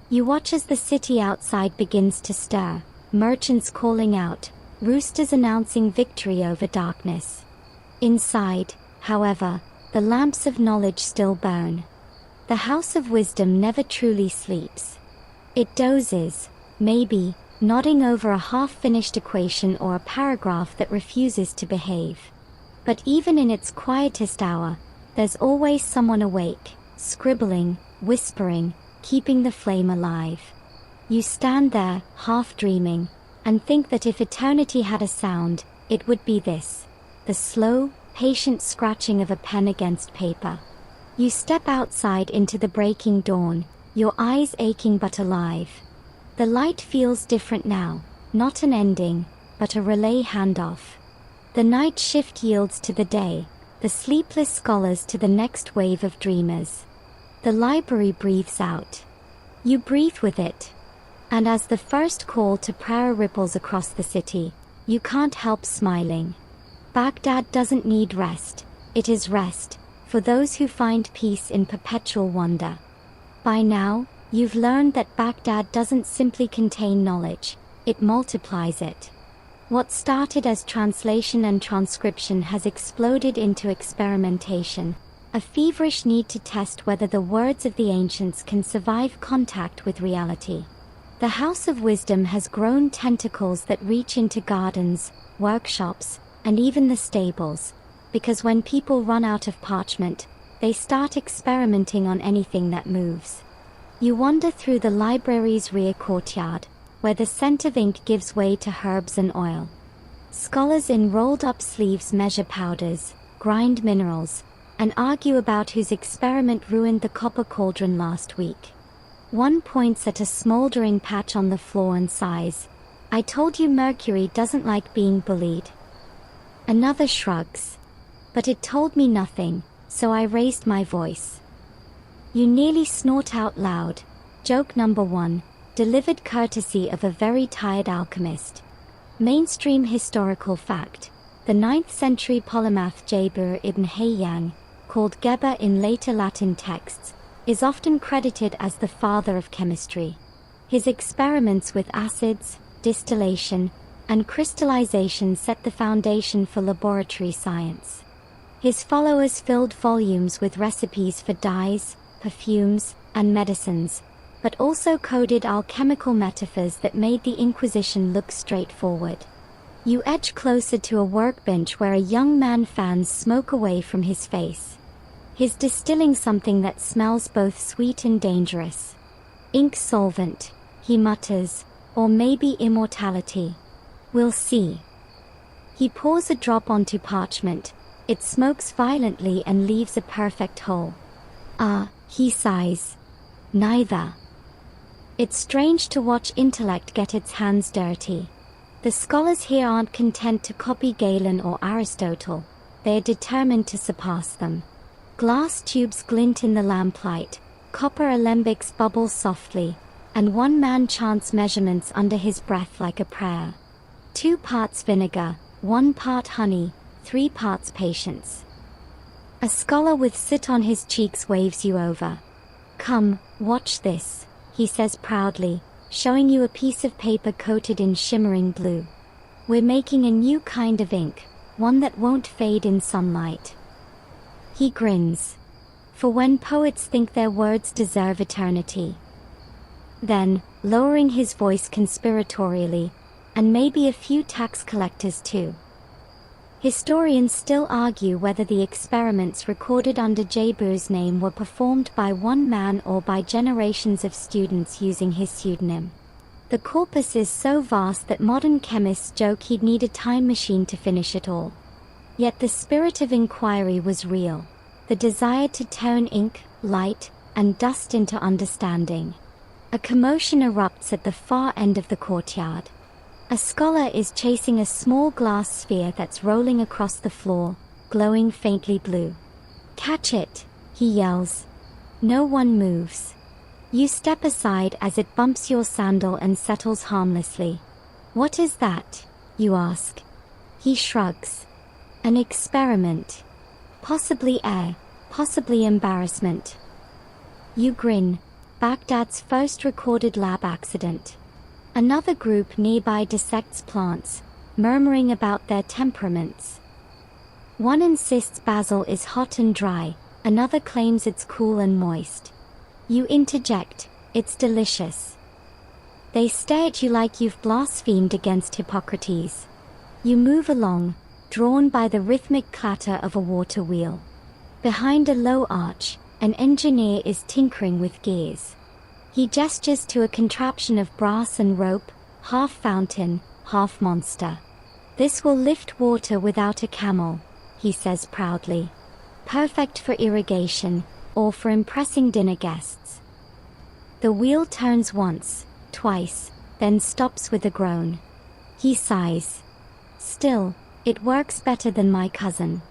You watch as the city outside begins to stir, merchants calling out, roosters announcing victory over darkness. Inside, however, the lamps of knowledge still burn. The house of wisdom never truly sleeps. It dozes, maybe, nodding over a half-finished equation or a paragraph that refuses to behave. But even in its quietest hour, there's always someone awake, scribbling, whispering, keeping the flame alive. You stand there, half dreaming, and think that if eternity had a sound, it would be this: the slow, patient scratching of a pen against paper. You step outside into the breaking dawn, your eyes aching but alive. The light feels different now, not an ending, but a relay handoff. The night shift yields to the day, the sleepless scholars to the next wave of dreamers. The library breathes out. You breathe with it. And as the first call to prayer ripples across the city, you can't help smiling. Baghdad doesn't need rest, it is rest, for those who find peace in perpetual wonder. By now, you've learned that Baghdad doesn't simply contain knowledge, it multiplies it. What started as translation and transcription has exploded into experimentation, a feverish need to test whether the words of the ancients can survive contact with reality. The House of Wisdom has grown tentacles that reach into gardens, workshops, and even the stables, because when people run out of parchment, they start experimenting on anything that moves. You wander through the library's rear courtyard, where the scent of ink gives way to herbs and oil. Scholars in rolled-up sleeves measure powders, grind minerals, and argue about whose experiment ruined the copper cauldron last week. One points at a smoldering patch on the floor and sighs, "I told you Mercury doesn't like being bullied." Another shrugs, "But it told me nothing, so I raised my voice." You nearly snort out loud, joke number one, delivered courtesy of a very tired alchemist. Mainstream historical fact: the 9th century polymath Jabir ibn Hayyan, called Geber in later Latin texts, is often credited as the father of chemistry. His experiments with acids, distillation, and crystallization set the foundation for laboratory science. His followers filled volumes with recipes for dyes, perfumes, and medicines, but also coded alchemical metaphors that made the Inquisition look straightforward. You edge closer to a workbench where a young man fans smoke away from his face. He's distilling something that smells both sweet and dangerous. "Ink solvent," he mutters, "or maybe immortality. We'll see." He pours a drop onto parchment. It smokes violently and leaves a perfect hole. "Ah," he sighs. "Neither." It's strange to watch intellect get its hands dirty. The scholars here aren't content to copy Galen or Aristotle. They are determined to surpass them. Glass tubes glint in the lamplight, copper alembics bubble softly, and one man chants measurements under his breath like a prayer. 2 parts vinegar, 1 part honey, 3 parts patience. A scholar with soot on his cheeks waves you over. "Come, watch this," he says proudly, showing you a piece of paper coated in shimmering blue. "We're making a new kind of ink, one that won't fade in sunlight." He grins. For when poets think their words deserve eternity. Then, lowering his voice conspiratorially, "And maybe a few tax collectors too." Historians still argue whether the experiments recorded under Jabir's name were performed by one man or by generations of students using his pseudonym. The corpus is so vast that modern chemists joke he'd need a time machine to finish it all. Yet the spirit of inquiry was real, the desire to turn ink, light, and dust into understanding. A commotion erupts at the far end of the courtyard. A scholar is chasing a small glass sphere that's rolling across the floor, glowing faintly blue. "Catch it!" he yells. No one moves. You step aside as it bumps your sandal and settles harmlessly. "What is that?" you ask. He shrugs. An experiment. Possibly air, possibly embarrassment. You grin. Baghdad's first recorded lab accident. Another group nearby dissects plants, murmuring about their temperaments. One insists basil is hot and dry, another claims it's cool and moist. You interject, it's delicious. They stare at you like you've blasphemed against Hippocrates. You move along, drawn by the rhythmic clatter of a water wheel. Behind a low arch, an engineer is tinkering with gears. He gestures to a contraption of brass and rope, half fountain, half monster. This will lift water without a camel, he says proudly. Perfect for irrigation, or for impressing dinner guests. The wheel turns once, twice, then stops with a groan. He sighs. Still, it works better than my cousin.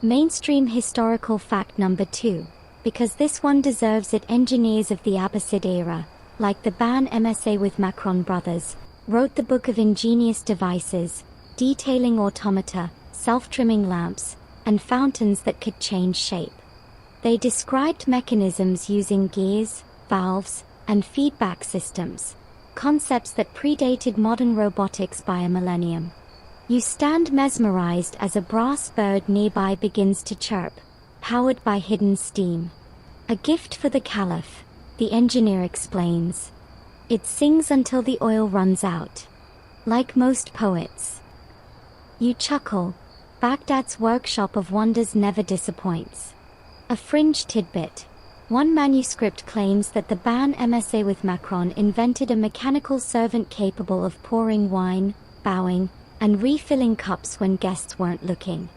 Mainstream historical fact number 2, because this one deserves it. Engineers of the Abbasid era, like the Ban MSA with Macron brothers, wrote the Book of Ingenious Devices, detailing automata, self-trimming lamps, and fountains that could change shape. They described mechanisms using gears, valves, and feedback systems, concepts that predated modern robotics by a millennium. You stand mesmerized as a brass bird nearby begins to chirp, powered by hidden steam. A gift for the Caliph, the engineer explains. It sings until the oil runs out. Like most poets. You chuckle. Baghdad's workshop of wonders never disappoints. A fringe tidbit. One manuscript claims that the Ban MSA with Macron invented a mechanical servant capable of pouring wine, bowing, and refilling cups when guests weren't looking.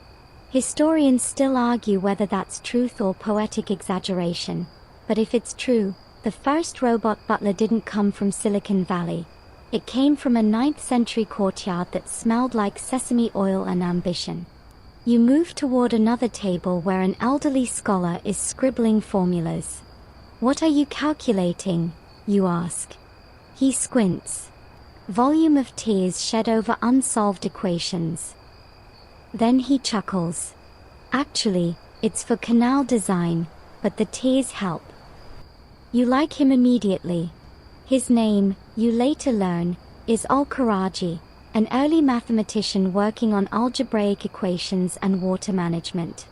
Historians still argue whether that's truth or poetic exaggeration, but if it's true, the first robot butler didn't come from Silicon Valley. It came from a 9th century courtyard that smelled like sesame oil and ambition. You move toward another table where an elderly scholar is scribbling formulas. What are you calculating? You ask. He squints. Volume of tears shed over unsolved equations. Then he chuckles. Actually, it's for canal design, but the tears help. You like him immediately. His name, you later learn, is Al-Karaji, an early mathematician working on algebraic equations and water management.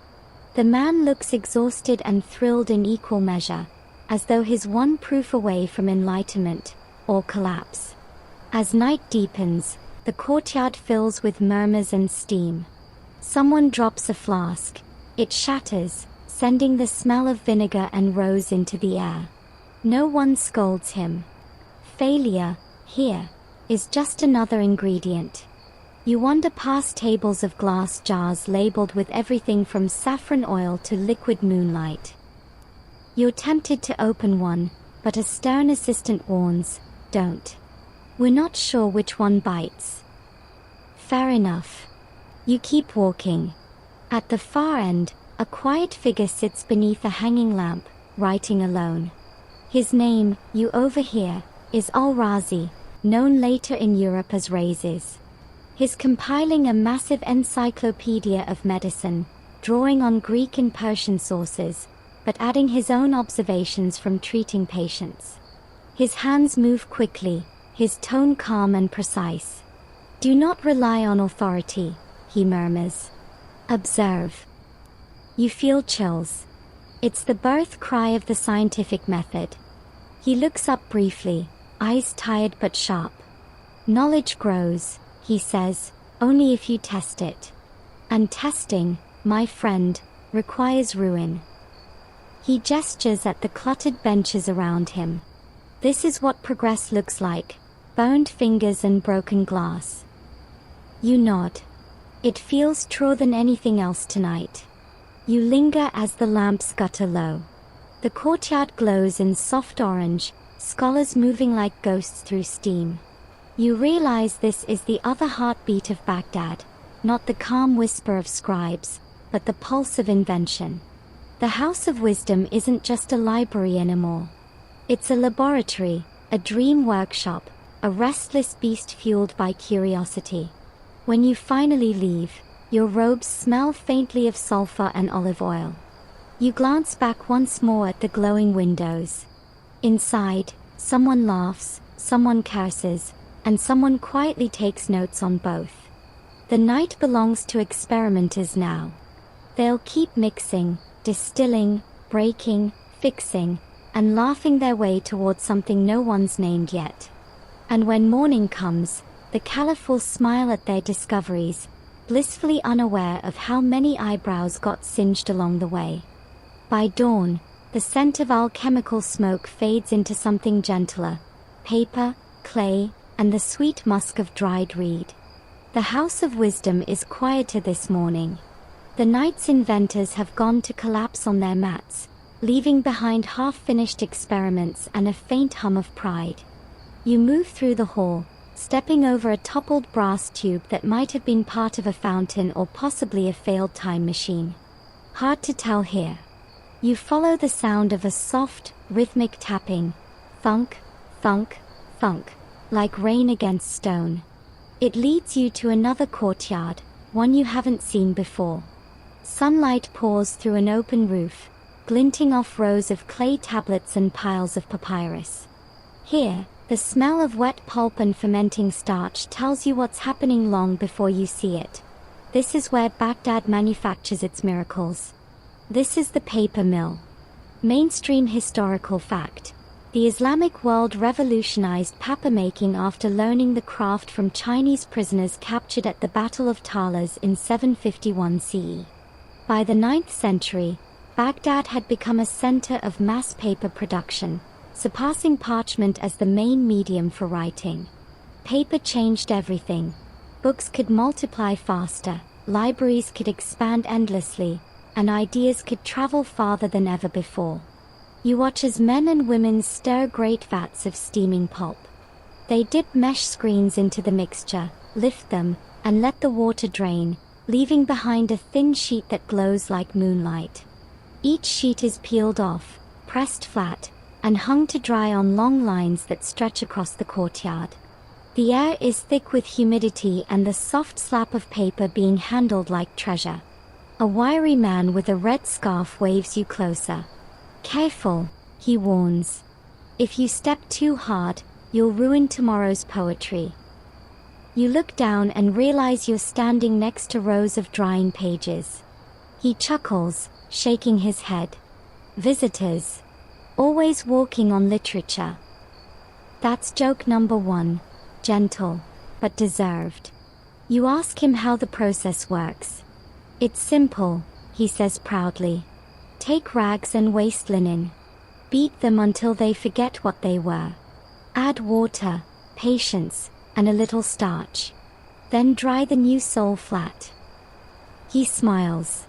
The man looks exhausted and thrilled in equal measure, as though he's one proof away from enlightenment, or collapse. As night deepens, the courtyard fills with murmurs and steam. Someone drops a flask. It shatters, sending the smell of vinegar and rose into the air. No one scolds him. Failure, here, is just another ingredient. You wander past tables of glass jars labeled with everything from saffron oil to liquid moonlight. You're tempted to open one, but a stern assistant warns, don't. We're not sure which one bites. Fair enough. You keep walking. At the far end, a quiet figure sits beneath a hanging lamp, writing alone. His name, you overhear, is Al-Razi, known later in Europe as Rhazes. He's compiling a massive encyclopedia of medicine, drawing on Greek and Persian sources, but adding his own observations from treating patients. His hands move quickly, his tone calm and precise. Do not rely on authority, he murmurs. Observe. You feel chills. It's the birth cry of the scientific method. He looks up briefly, eyes tired but sharp. Knowledge grows, he says, only if you test it. And testing, my friend, requires ruin. He gestures at the cluttered benches around him. This is what progress looks like, burned fingers and broken glass. You nod. It feels truer than anything else tonight. You linger as the lamps gutter low. The courtyard glows in soft orange, scholars moving like ghosts through steam. You realize this is the other heartbeat of Baghdad, not the calm whisper of scribes, but the pulse of invention. The House of Wisdom isn't just a library anymore. It's a laboratory, a dream workshop, a restless beast fueled by curiosity. When you finally leave, your robes smell faintly of sulfur and olive oil. You glance back once more at the glowing windows. Inside, someone laughs, someone curses, and someone quietly takes notes on both. The night belongs to experimenters now. They'll keep mixing, distilling, breaking, fixing, and laughing their way towards something no one's named yet. And when morning comes, the caliph will smile at their discoveries, blissfully unaware of how many eyebrows got singed along the way. By dawn, the scent of alchemical smoke fades into something gentler: paper, clay, and the sweet musk of dried reed. The House of Wisdom is quieter this morning. The night's inventors have gone to collapse on their mats, leaving behind half-finished experiments and a faint hum of pride. You move through the hall, stepping over a toppled brass tube that might have been part of a fountain or possibly a failed time machine. Hard to tell here. You follow the sound of a soft, rhythmic tapping, thunk, thunk, thunk, like rain against stone. It leads you to another courtyard, one you haven't seen before. Sunlight pours through an open roof, glinting off rows of clay tablets and piles of papyrus. Here, the smell of wet pulp and fermenting starch tells you what's happening long before you see it. This is where Baghdad manufactures its miracles. This is the paper mill. Mainstream historical fact: the Islamic world revolutionized papermaking after learning the craft from Chinese prisoners captured at the Battle of Talas in 751 CE. By the 9th century, Baghdad had become a center of mass paper production, surpassing parchment as the main medium for writing. Paper changed everything. Books could multiply faster, libraries could expand endlessly, and ideas could travel farther than ever before. You watch as men and women stir great vats of steaming pulp. They dip mesh screens into the mixture, lift them, and let the water drain, leaving behind a thin sheet that glows like moonlight. Each sheet is peeled off, pressed flat, and hung to dry on long lines that stretch across the courtyard. The air is thick with humidity and the soft slap of paper being handled like treasure. A wiry man with a red scarf waves you closer. Careful, he warns. If you step too hard, you'll ruin tomorrow's poetry. You look down and realize you're standing next to rows of drying pages. He chuckles, shaking his head. Visitors. Always walking on literature. That's joke number one. Gentle, but deserved. You ask him how the process works. It's simple, he says proudly. Take rags and waste linen. Beat them until they forget what they were. Add water, patience, and a little starch. Then dry the new sole flat. He smiles.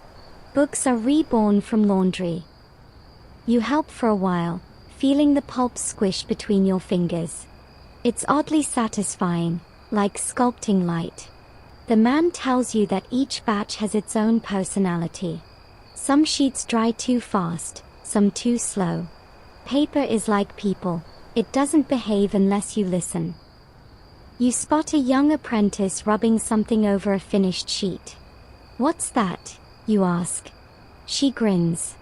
Books are reborn from laundry. You help for a while, feeling the pulp squish between your fingers. It's oddly satisfying, like sculpting light. The man tells you that each batch has its own personality. Some sheets dry too fast, some too slow. Paper is like people, it doesn't behave unless you listen. You spot a young apprentice rubbing something over a finished sheet. What's that? You ask. She grins.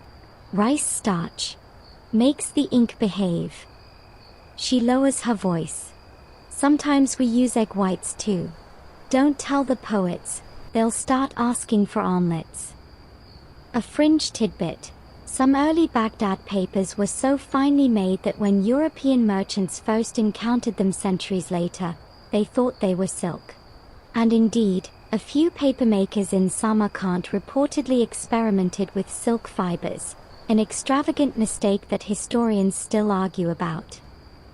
Rice starch. Makes the ink behave. She lowers her voice. Sometimes we use egg whites too. Don't tell the poets, they'll start asking for omelets. A fringe tidbit. Some early Baghdad papers were so finely made that when European merchants first encountered them centuries later, they thought they were silk. And indeed, a few papermakers in Samarkand reportedly experimented with silk fibers, an extravagant mistake that historians still argue about.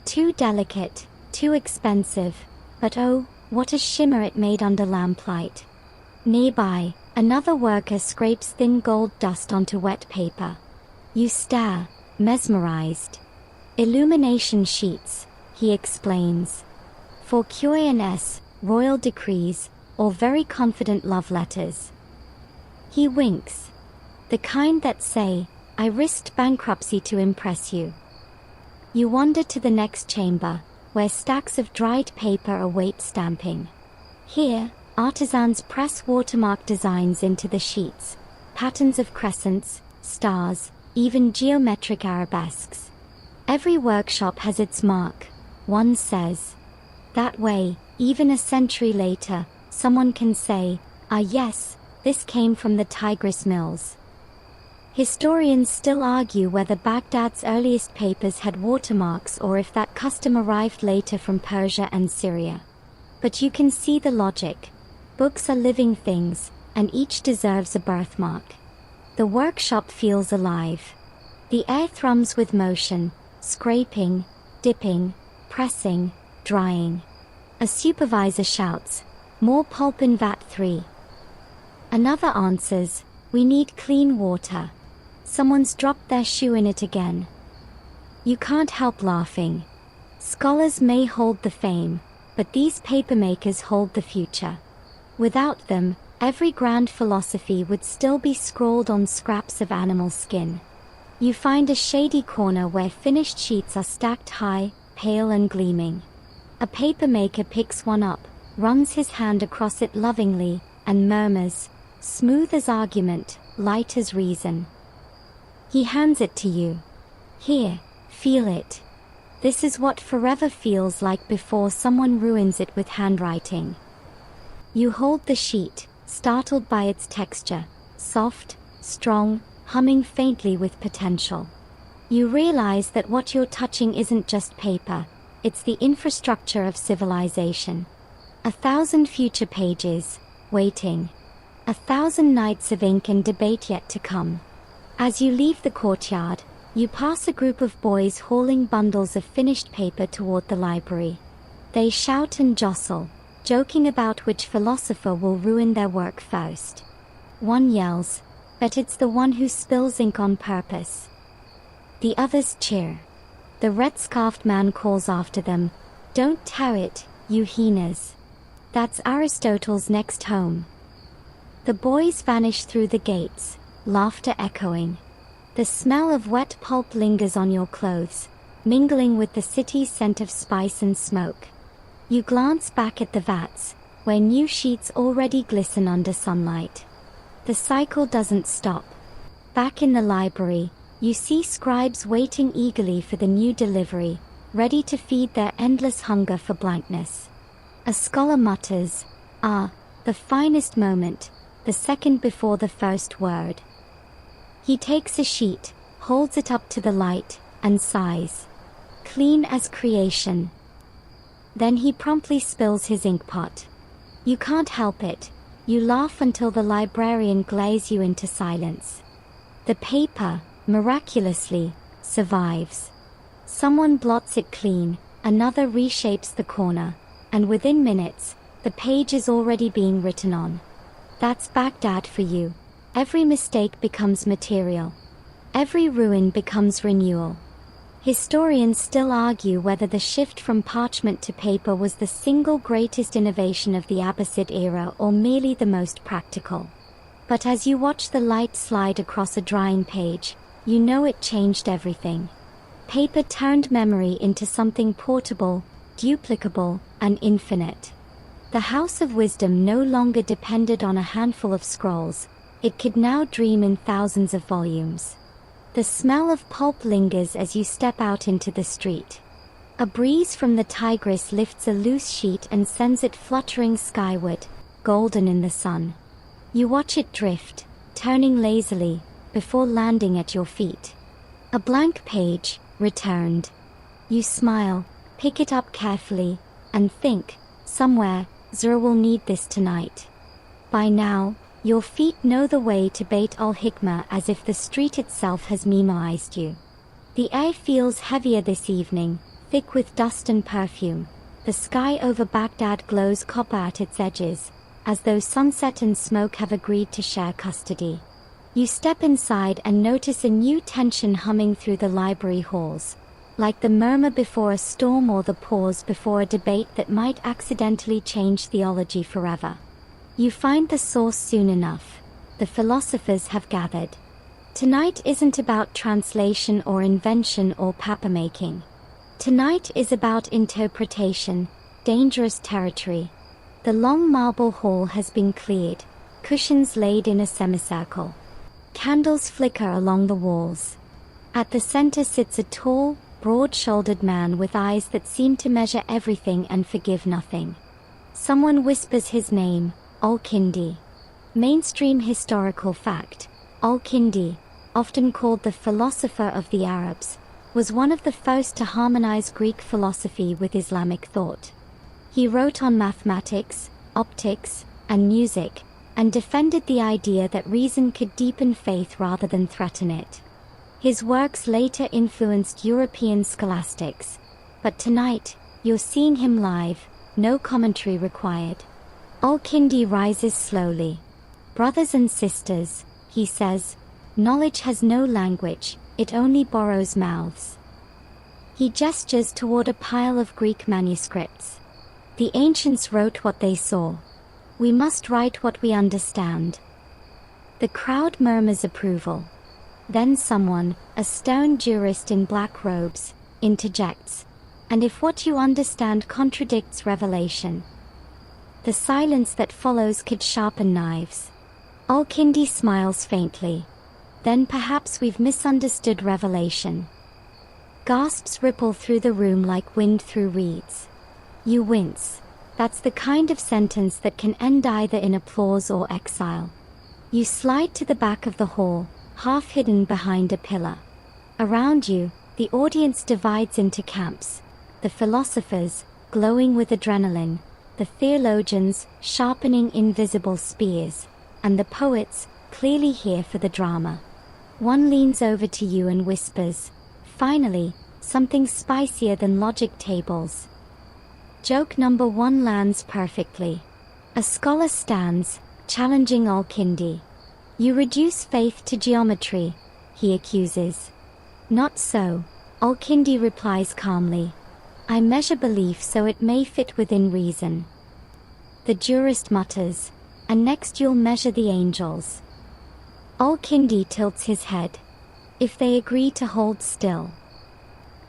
Too delicate, too expensive, but oh, what a shimmer it made under lamplight. Nearby, another worker scrapes thin gold dust onto wet paper. You stare, mesmerized. Illumination sheets, he explains. For QANS, royal decrees, or very confident love letters. He winks. The kind that say, I risked bankruptcy to impress you. You wander to the next chamber, where stacks of dried paper await stamping. Here, Artisans press watermark designs into the sheets, patterns of crescents, stars, even geometric arabesques. Every workshop has its mark, one says. That way, even a century later, someone can say, "Ah yes, this came from the Tigris mills." Historians still argue whether Baghdad's earliest papers had watermarks or if that custom arrived later from Persia and Syria. But you can see the logic. Books are living things, and each deserves a birthmark. The workshop feels alive. The air thrums with motion, scraping, dipping, pressing, drying. A supervisor shouts, "More pulp in vat 3. Another answers, "We need clean water." Someone's dropped their shoe in it again. You can't help laughing. Scholars may hold the fame, but these papermakers hold the future. Without them, every grand philosophy would still be scrawled on scraps of animal skin. You find a shady corner where finished sheets are stacked high, pale and gleaming. A papermaker picks one up, runs his hand across it lovingly, and murmurs, smooth as argument, light as reason. He hands it to you. Here, feel it. This is what forever feels like before someone ruins it with handwriting. You hold the sheet, startled by its texture, soft, strong, humming faintly with potential. You realize that what you're touching isn't just paper, it's the infrastructure of civilization. 1,000 future pages, waiting. 1,000 nights of ink and debate yet to come. As you leave the courtyard, you pass a group of boys hauling bundles of finished paper toward the library. They shout and jostle, joking about which philosopher will ruin their work first. One yells, "Bet it's the one who spills ink on purpose." The others cheer. The red-scarfed man calls after them, "Don't tear it, you hyenas. That's Aristotle's next home." The boys vanish through the gates, laughter echoing. The smell of wet pulp lingers on your clothes, mingling with the city's scent of spice and smoke. You glance back at the vats, where new sheets already glisten under sunlight. The cycle doesn't stop. Back in the library, you see scribes waiting eagerly for the new delivery, ready to feed their endless hunger for blankness. A scholar mutters, "Ah, the finest moment, the second before the first word." He takes a sheet, holds it up to the light, and sighs. Clean as creation. Then he promptly spills his inkpot. You can't help it. You laugh until the librarian glares you into silence. The paper, miraculously, survives. Someone blots it clean, another reshapes the corner, and within minutes, the page is already being written on. That's Baghdad for you. Every mistake becomes material. Every ruin becomes renewal. Historians still argue whether the shift from parchment to paper was the single greatest innovation of the Abbasid era or merely the most practical. But as you watch the light slide across a drying page, you know it changed everything. Paper turned memory into something portable, duplicable, and infinite. The House of Wisdom no longer depended on a handful of scrolls, it could now dream in thousands of volumes. The smell of pulp lingers as you step out into the street. A breeze from the Tigris lifts a loose sheet and sends it fluttering skyward, golden in the sun. You watch it drift, turning lazily, before landing at your feet. A blank page, returned. You smile, pick it up carefully, and think, somewhere, Zur will need this tonight. By now, your feet know the way to Beit al-Hikmah as if the street itself has memoized you. The air feels heavier this evening, thick with dust and perfume. The sky over Baghdad glows copper at its edges, as though sunset and smoke have agreed to share custody. You step inside and notice a new tension humming through the library halls, like the murmur before a storm or the pause before a debate that might accidentally change theology forever. You find the source soon enough. The philosophers have gathered. Tonight isn't about translation or invention or papermaking. Tonight is about interpretation, dangerous territory. The long marble hall has been cleared, cushions laid in a semicircle. Candles flicker along the walls. At the center sits a tall, broad-shouldered man with eyes that seem to measure everything and forgive nothing. Someone whispers his name, Al-Kindi. Mainstream historical fact: Al-Kindi, often called the philosopher of the Arabs, was one of the first to harmonize Greek philosophy with Islamic thought. He wrote on mathematics, optics, and music, and defended the idea that reason could deepen faith rather than threaten it. His works later influenced European scholastics, but tonight, you're seeing him live, no commentary required. Al-Kindi rises slowly. Brothers and sisters, he says, knowledge has no language, it only borrows mouths. He gestures toward a pile of Greek manuscripts. The ancients wrote what they saw. We must write what we understand. The crowd murmurs approval. Then someone, a stern jurist in black robes, interjects. And if what you understand contradicts revelation? The silence that follows could sharpen knives. Al-Kindi smiles faintly. Then perhaps we've misunderstood revelation. Gasps ripple through the room like wind through reeds. You wince. That's the kind of sentence that can end either in applause or exile. You slide to the back of the hall, half hidden behind a pillar. Around you, the audience divides into camps. The philosophers, glowing with adrenaline, the theologians, sharpening invisible spears, and the poets, clearly here for the drama. One leans over to you and whispers, finally, something spicier than logic tables. Joke number 1 lands perfectly. A scholar stands, challenging Al-Kindi. You reduce faith to geometry, he accuses. Not so, Al-Kindi replies calmly. I measure belief so it may fit within reason. The jurist mutters, and next you'll measure the angels. Al-Kindi tilts his head. If they agree to hold still.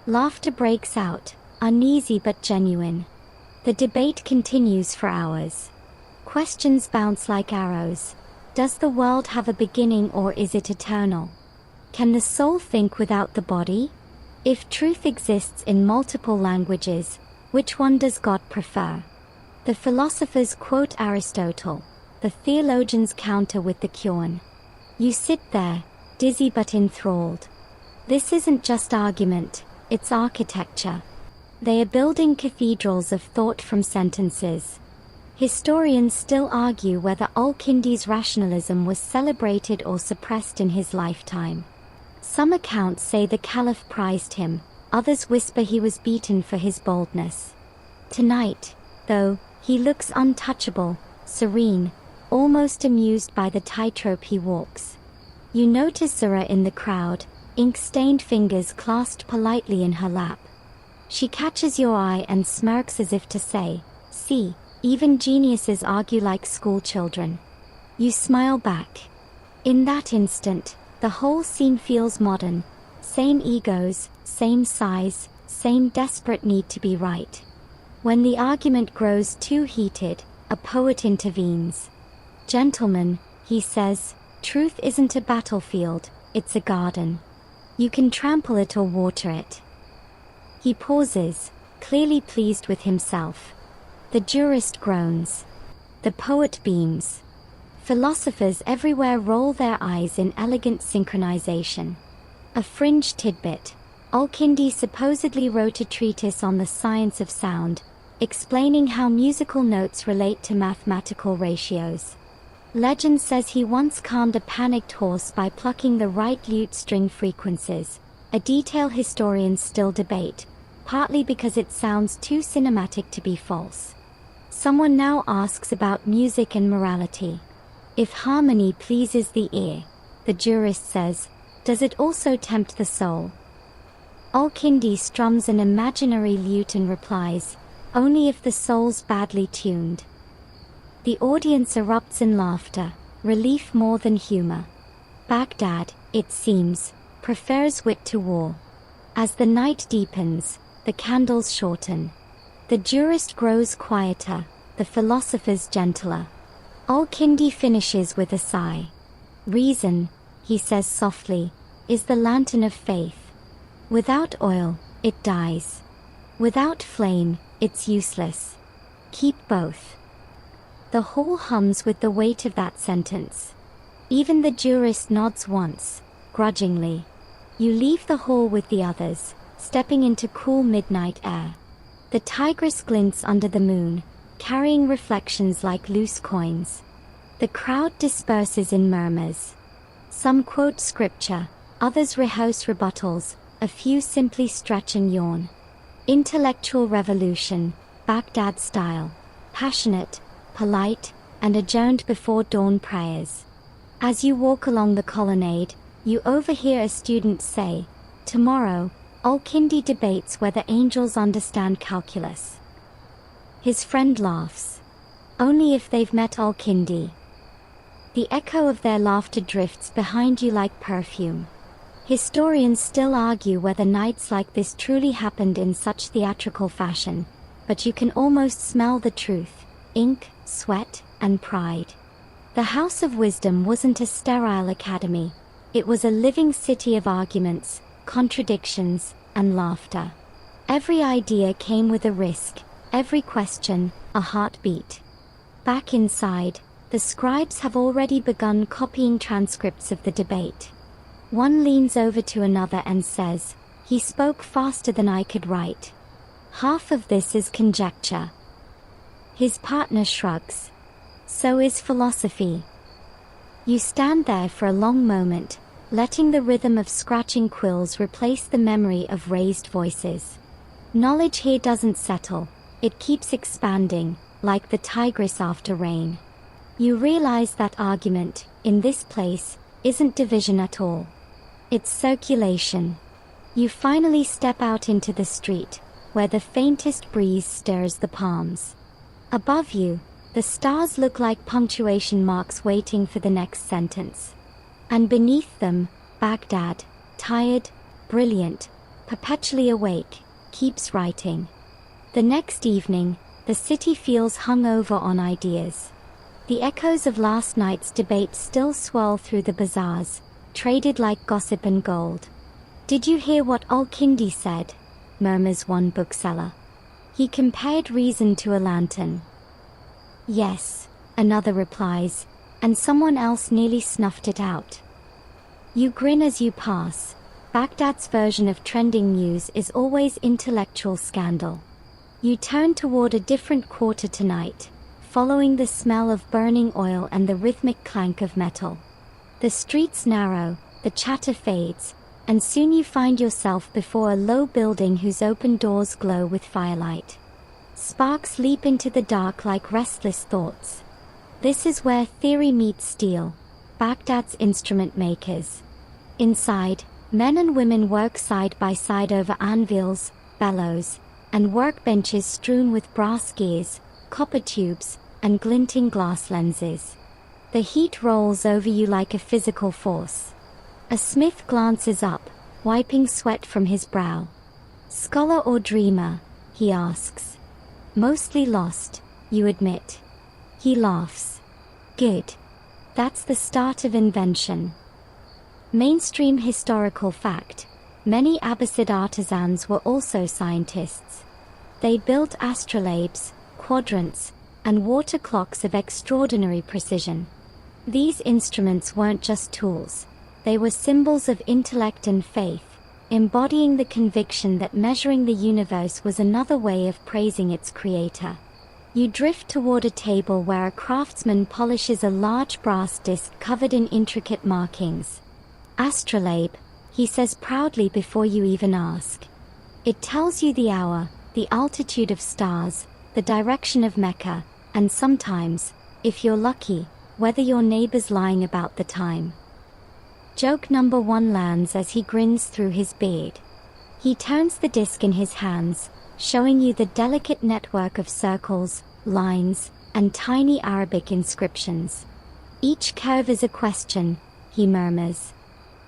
Laughter breaks out, uneasy but genuine. The debate continues for hours. Questions bounce like arrows. Does the world have a beginning or is it eternal? Can the soul think without the body? If truth exists in multiple languages, which one does God prefer? The philosophers quote Aristotle. The theologians counter with the Quran. You sit there, dizzy but enthralled. This isn't just argument, it's architecture. They are building cathedrals of thought from sentences. Historians still argue whether Al-Kindi's rationalism was celebrated or suppressed in his lifetime. Some accounts say the caliph prized him, others whisper he was beaten for his boldness. Tonight, though, he looks untouchable, serene, almost amused by the tightrope he walks. You notice Zura in the crowd, ink-stained fingers clasped politely in her lap. She catches your eye and smirks as if to say, see, even geniuses argue like schoolchildren. You smile back. In that instant, the whole scene feels modern. Same egos, same size, same desperate need to be right. When the argument grows too heated, a poet intervenes. Gentlemen, he says, truth isn't a battlefield, it's a garden. You can trample it or water it. He pauses, clearly pleased with himself. The jurist groans. The poet beams. Philosophers everywhere roll their eyes in elegant synchronization. A fringe tidbit. Al-Kindi supposedly wrote a treatise on the science of sound, explaining how musical notes relate to mathematical ratios. Legend says he once calmed a panicked horse by plucking the right lute string frequencies, a detail historians still debate, partly because it sounds too cinematic to be false. Someone now asks about music and morality. If harmony pleases the ear, the jurist says, does it also tempt the soul? Al-Kindi strums an imaginary lute and replies, only if the soul's badly tuned. The audience erupts in laughter, relief more than humor. Baghdad, it seems, prefers wit to war. As the night deepens, the candles shorten. The jurist grows quieter, the philosophers gentler. Al-Kindi finishes with a sigh. Reason, he says softly, is the lantern of faith. Without oil, it dies. Without flame, it's useless. Keep both. The hall hums with the weight of that sentence. Even the jurist nods once, grudgingly. You leave the hall with the others, stepping into cool midnight air. The Tigris glints under the moon, carrying reflections like loose coins. The crowd disperses in murmurs. Some quote scripture, others rehearse rebuttals, a few simply stretch and yawn. Intellectual revolution, Baghdad style. Passionate, polite, and adjourned before dawn prayers. As you walk along the colonnade, you overhear a student say, "Tomorrow, Al-Kindi debates whether angels understand calculus." His friend laughs. Only if they've met Al-Kindi. The echo of their laughter drifts behind you like perfume. Historians still argue whether nights like this truly happened in such theatrical fashion, but you can almost smell the truth: ink, sweat, and pride. The House of Wisdom wasn't a sterile academy. It was a living city of arguments, contradictions, and laughter. Every idea came with a risk, every question, a heartbeat. Back inside, the scribes have already begun copying transcripts of the debate. One leans over to another and says, "He spoke faster than I could write. Half of this is conjecture." His partner shrugs. So is philosophy. You stand there for a long moment, letting the rhythm of scratching quills replace the memory of raised voices. Knowledge here doesn't settle, it keeps expanding, like the Tigris after rain. You realize that argument, in this place, isn't division at all. It's circulation. You finally step out into the street, where the faintest breeze stirs the palms. Above you, the stars look like punctuation marks waiting for the next sentence. And beneath them, Baghdad, tired, brilliant, perpetually awake, keeps writing. The next evening, the city feels hungover on ideas. The echoes of last night's debate still swirl through the bazaars, traded like gossip and gold. "Did you hear what Al-Kindi said?" murmurs one bookseller. "He compared reason to a lantern." "Yes," another replies, and someone else nearly snuffed it out. You grin as you pass. Baghdad's version of trending news is always intellectual scandal. You turn toward a different quarter tonight, following the smell of burning oil and the rhythmic clank of metal. The streets narrow, the chatter fades, and soon you find yourself before a low building whose open doors glow with firelight. Sparks leap into the dark like restless thoughts. This is where theory meets steel, Baghdad's instrument makers. Inside, men and women work side by side over anvils, bellows, and workbenches strewn with brass gears, copper tubes, and glinting glass lenses. The heat rolls over you like a physical force. A smith glances up, wiping sweat from his brow. "Scholar or dreamer?" he asks. "Mostly lost," you admit. He laughs. "Good. That's the start of invention." Mainstream historical fact: many Abbasid artisans were also scientists. They built astrolabes, quadrants, and water clocks of extraordinary precision. These instruments weren't just tools. They were symbols of intellect and faith, embodying the conviction that measuring the universe was another way of praising its creator. You drift toward a table where a craftsman polishes a large brass disc covered in intricate markings. "Astrolabe," he says proudly before you even ask. It tells you the hour, the altitude of stars, the direction of Mecca, and sometimes, if you're lucky, whether your neighbor's lying about the time. Joke number one lands as he grins through his beard. He turns the disc in his hands, showing you the delicate network of circles, lines, and tiny Arabic inscriptions. "Each curve is a question," he murmurs.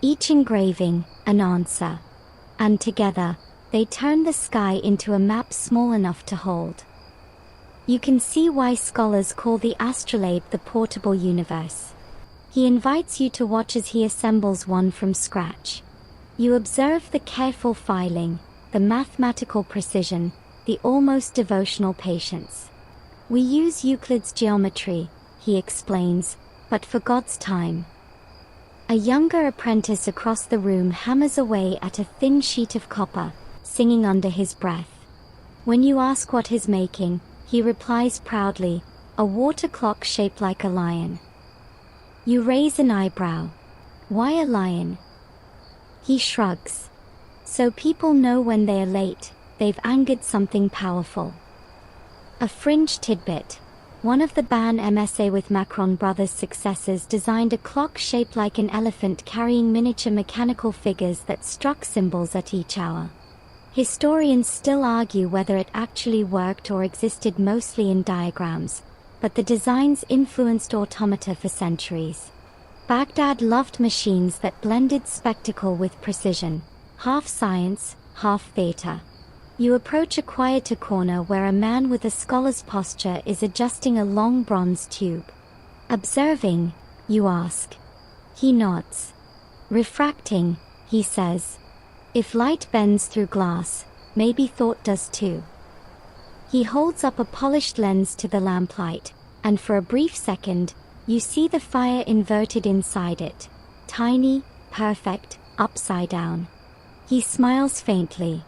"Each engraving, an answer." And together, they turn the sky into a map small enough to hold. You can see why scholars call the astrolabe the portable universe. He invites you to watch as he assembles one from scratch. You observe the careful filing, the mathematical precision, the almost devotional patience. We use Euclid's geometry, he explains, but for God's time. A younger apprentice across the room hammers away at a thin sheet of copper, singing under his breath. When you ask what he's making, he replies proudly, "A water clock shaped like a lion." You raise an eyebrow. Why a lion? He shrugs. So people know when they are late, they've angered something powerful. A fringe tidbit. One of the Ban MSA with Macron brothers' successors designed a clock shaped like an elephant carrying miniature mechanical figures that struck symbols at each hour. Historians still argue whether it actually worked or existed mostly in diagrams, but the designs influenced automata for centuries. Baghdad loved machines that blended spectacle with precision, half science, half theater. You approach a quieter corner where a man with a scholar's posture is adjusting a long bronze tube. Observing, you ask. He nods. Refracting, he says. If light bends through glass, maybe thought does too. He holds up a polished lens to the lamplight, and for a brief second, you see the fire inverted inside it. Tiny, perfect, upside down. He smiles faintly.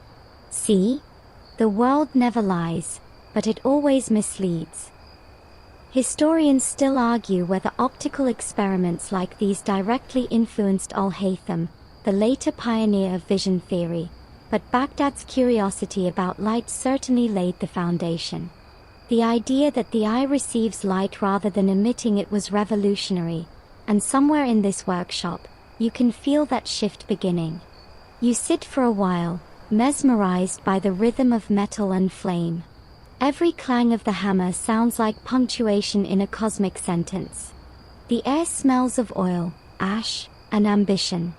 See? The world never lies, but it always misleads. Historians still argue whether optical experiments like these directly influenced Al-Haytham, the later pioneer of vision theory, but Baghdad's curiosity about light certainly laid the foundation. The idea that the eye receives light rather than emitting it was revolutionary, and somewhere in this workshop, you can feel that shift beginning. You sit for a while, mesmerized by the rhythm of metal and flame. Every clang of the hammer sounds like punctuation in a cosmic sentence. The air smells of oil, ash, and ambition.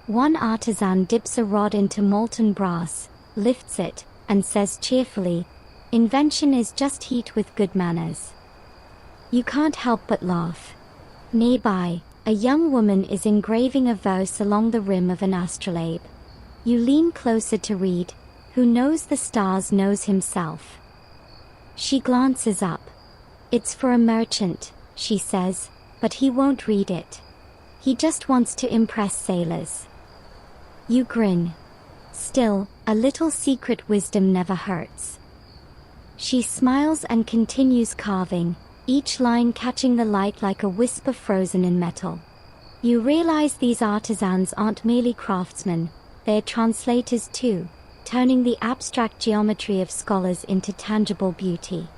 One artisan dips a rod into molten brass, lifts it, and says cheerfully, "Invention is just heat with good manners." You can't help but laugh. Nearby, a young woman is engraving a verse along the rim of an astrolabe. You lean closer to read. Who knows the stars knows himself. She glances up. It's for a merchant, she says, but he won't read it. He just wants to impress sailors. You grin. Still, a little secret wisdom never hurts. She smiles and continues carving, each line catching the light like a whisper frozen in metal. You realize these artisans aren't merely craftsmen, they're translators too, turning the abstract geometry of scholars into tangible beauty.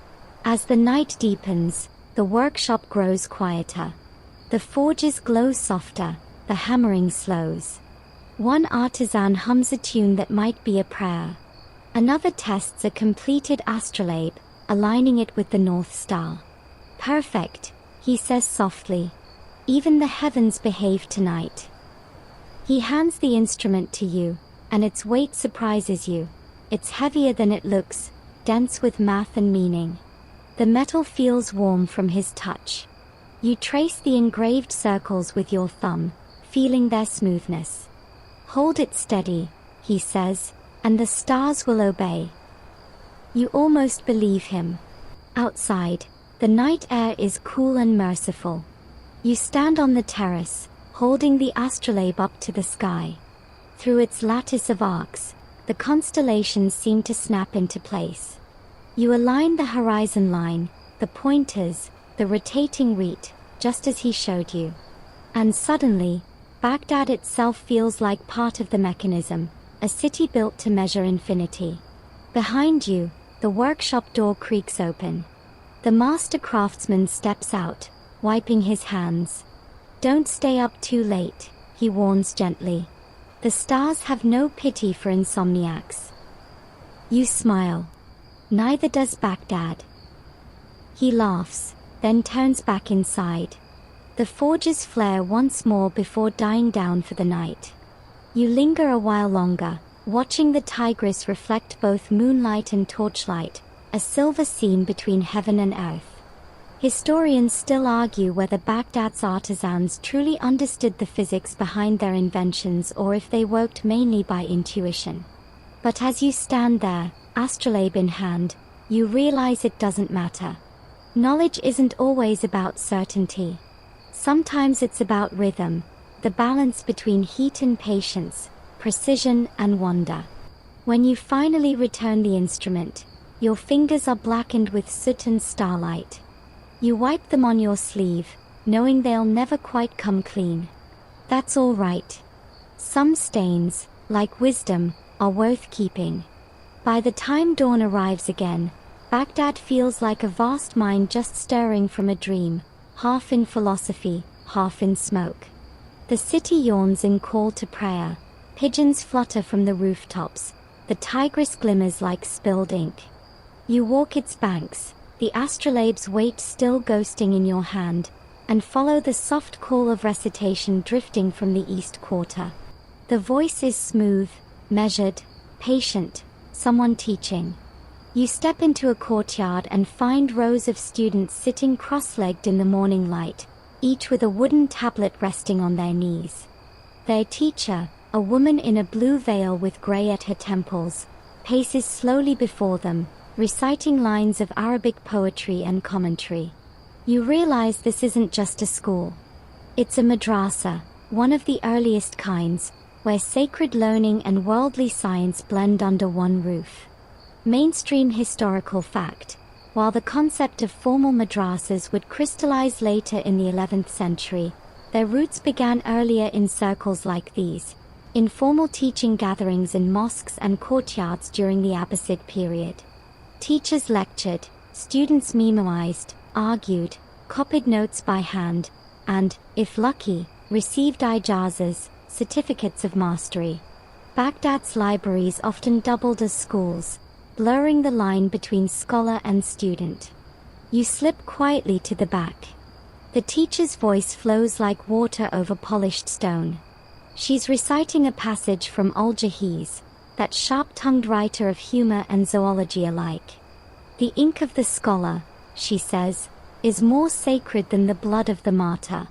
As the night deepens, the workshop grows quieter. The forges glow softer, the hammering slows. One artisan hums a tune that might be a prayer. Another tests a completed astrolabe, aligning it with the North Star. Perfect, he says softly. Even the heavens behave tonight. He hands the instrument to you, and its weight surprises you. It's heavier than it looks, dense with math and meaning. The metal feels warm from his touch. You trace the engraved circles with your thumb, feeling their smoothness. Hold it steady, he says, and the stars will obey. You almost believe him. Outside, the night air is cool and merciful. You stand on the terrace, holding the astrolabe up to the sky. Through its lattice of arcs, the constellations seem to snap into place. You align the horizon line, the pointers, the rotating reed, just as he showed you. And suddenly, Baghdad itself feels like part of the mechanism, a city built to measure infinity. Behind you, the workshop door creaks open. The master craftsman steps out, wiping his hands. Don't stay up too late, he warns gently. The stars have no pity for insomniacs. You smile. Neither does Baghdad. He laughs, then turns back inside. The forges flare once more before dying down for the night. You linger a while longer, watching the Tigris reflect both moonlight and torchlight, a silver seam between heaven and earth. Historians still argue whether Baghdad's artisans truly understood the physics behind their inventions or if they worked mainly by intuition. But as you stand there, astrolabe in hand, you realize it doesn't matter. Knowledge isn't always about certainty. Sometimes it's about rhythm, the balance between heat and patience, precision and wonder. When you finally return the instrument, your fingers are blackened with soot and starlight. You wipe them on your sleeve, knowing they'll never quite come clean. That's all right. Some stains, like wisdom, are worth keeping. By the time dawn arrives again, Baghdad feels like a vast mind just stirring from a dream, half in philosophy, half in smoke. The city yawns in call to prayer, pigeons flutter from the rooftops, the Tigris glimmers like spilled ink. You walk its banks, the astrolabe's weight still ghosting in your hand, and follow the soft call of recitation drifting from the east quarter. The voice is smooth, measured, patient, someone teaching. You step into a courtyard and find rows of students sitting cross-legged in the morning light, each with a wooden tablet resting on their knees. Their teacher, a woman in a blue veil with gray at her temples, paces slowly before them, reciting lines of Arabic poetry and commentary. You realize this isn't just a school. It's a madrasa, one of the earliest kinds, where sacred learning and worldly science blend under one roof. Mainstream historical fact: while the concept of formal madrasas would crystallize later in the 11th century, their roots began earlier in circles like these, informal teaching gatherings in mosques and courtyards during the Abbasid period. Teachers lectured, students memoized, argued, copied notes by hand, and, if lucky, received ijazas, certificates of mastery. Baghdad's libraries often doubled as schools, blurring the line between scholar and student. You slip quietly to the back. The teacher's voice flows like water over polished stone. She's reciting a passage from Al-Jahiz, that sharp-tongued writer of humor and zoology alike. The ink of the scholar, she says, is more sacred than the blood of the martyr.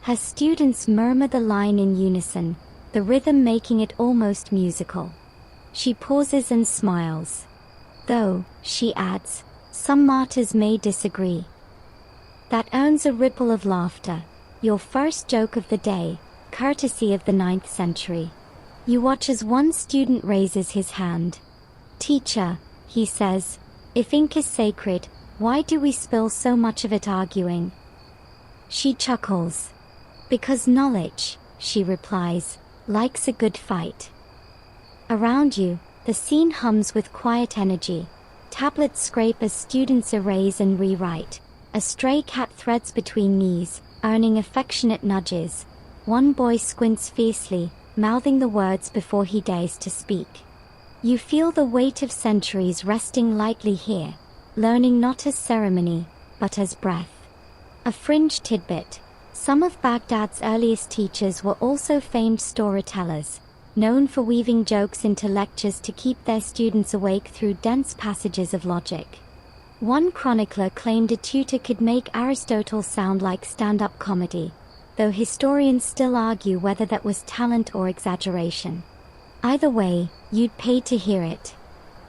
Her students murmur the line in unison, the rhythm making it almost musical. She pauses and smiles. Though, she adds, some martyrs may disagree. That earns a ripple of laughter, your first joke of the day, courtesy of the 9th century. You watch as one student raises his hand. Teacher, he says, if ink is sacred, why do we spill so much of it arguing? She chuckles. Because knowledge, she replies, likes a good fight. Around you, the scene hums with quiet energy. Tablets scrape as students erase and rewrite. A stray cat threads between knees, earning affectionate nudges. One boy squints fiercely, mouthing the words before he dares to speak. You feel the weight of centuries resting lightly here, learning not as ceremony, but as breath. A fringe tidbit: some of Baghdad's earliest teachers were also famed storytellers, known for weaving jokes into lectures to keep their students awake through dense passages of logic. One chronicler claimed a tutor could make Aristotle sound like stand-up comedy, though historians still argue whether that was talent or exaggeration. Either way, you'd pay to hear it.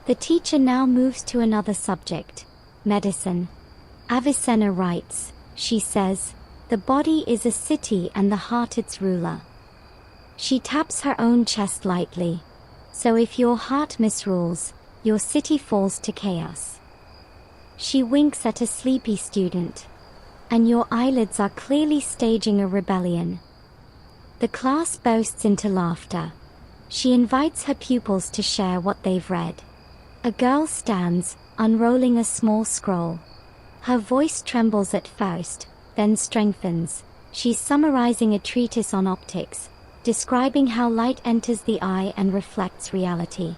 The teacher now moves to another subject: medicine. Avicenna writes, she says, the body is a city and the heart its ruler. She taps her own chest lightly. So if your heart misrules, your city falls to chaos. She winks at a sleepy student. And your eyelids are clearly staging a rebellion. The class bursts into laughter. She invites her pupils to share what they've read. A girl stands, unrolling a small scroll. Her voice trembles at first, then strengthens. She's summarizing a treatise on optics, describing how light enters the eye and reflects reality.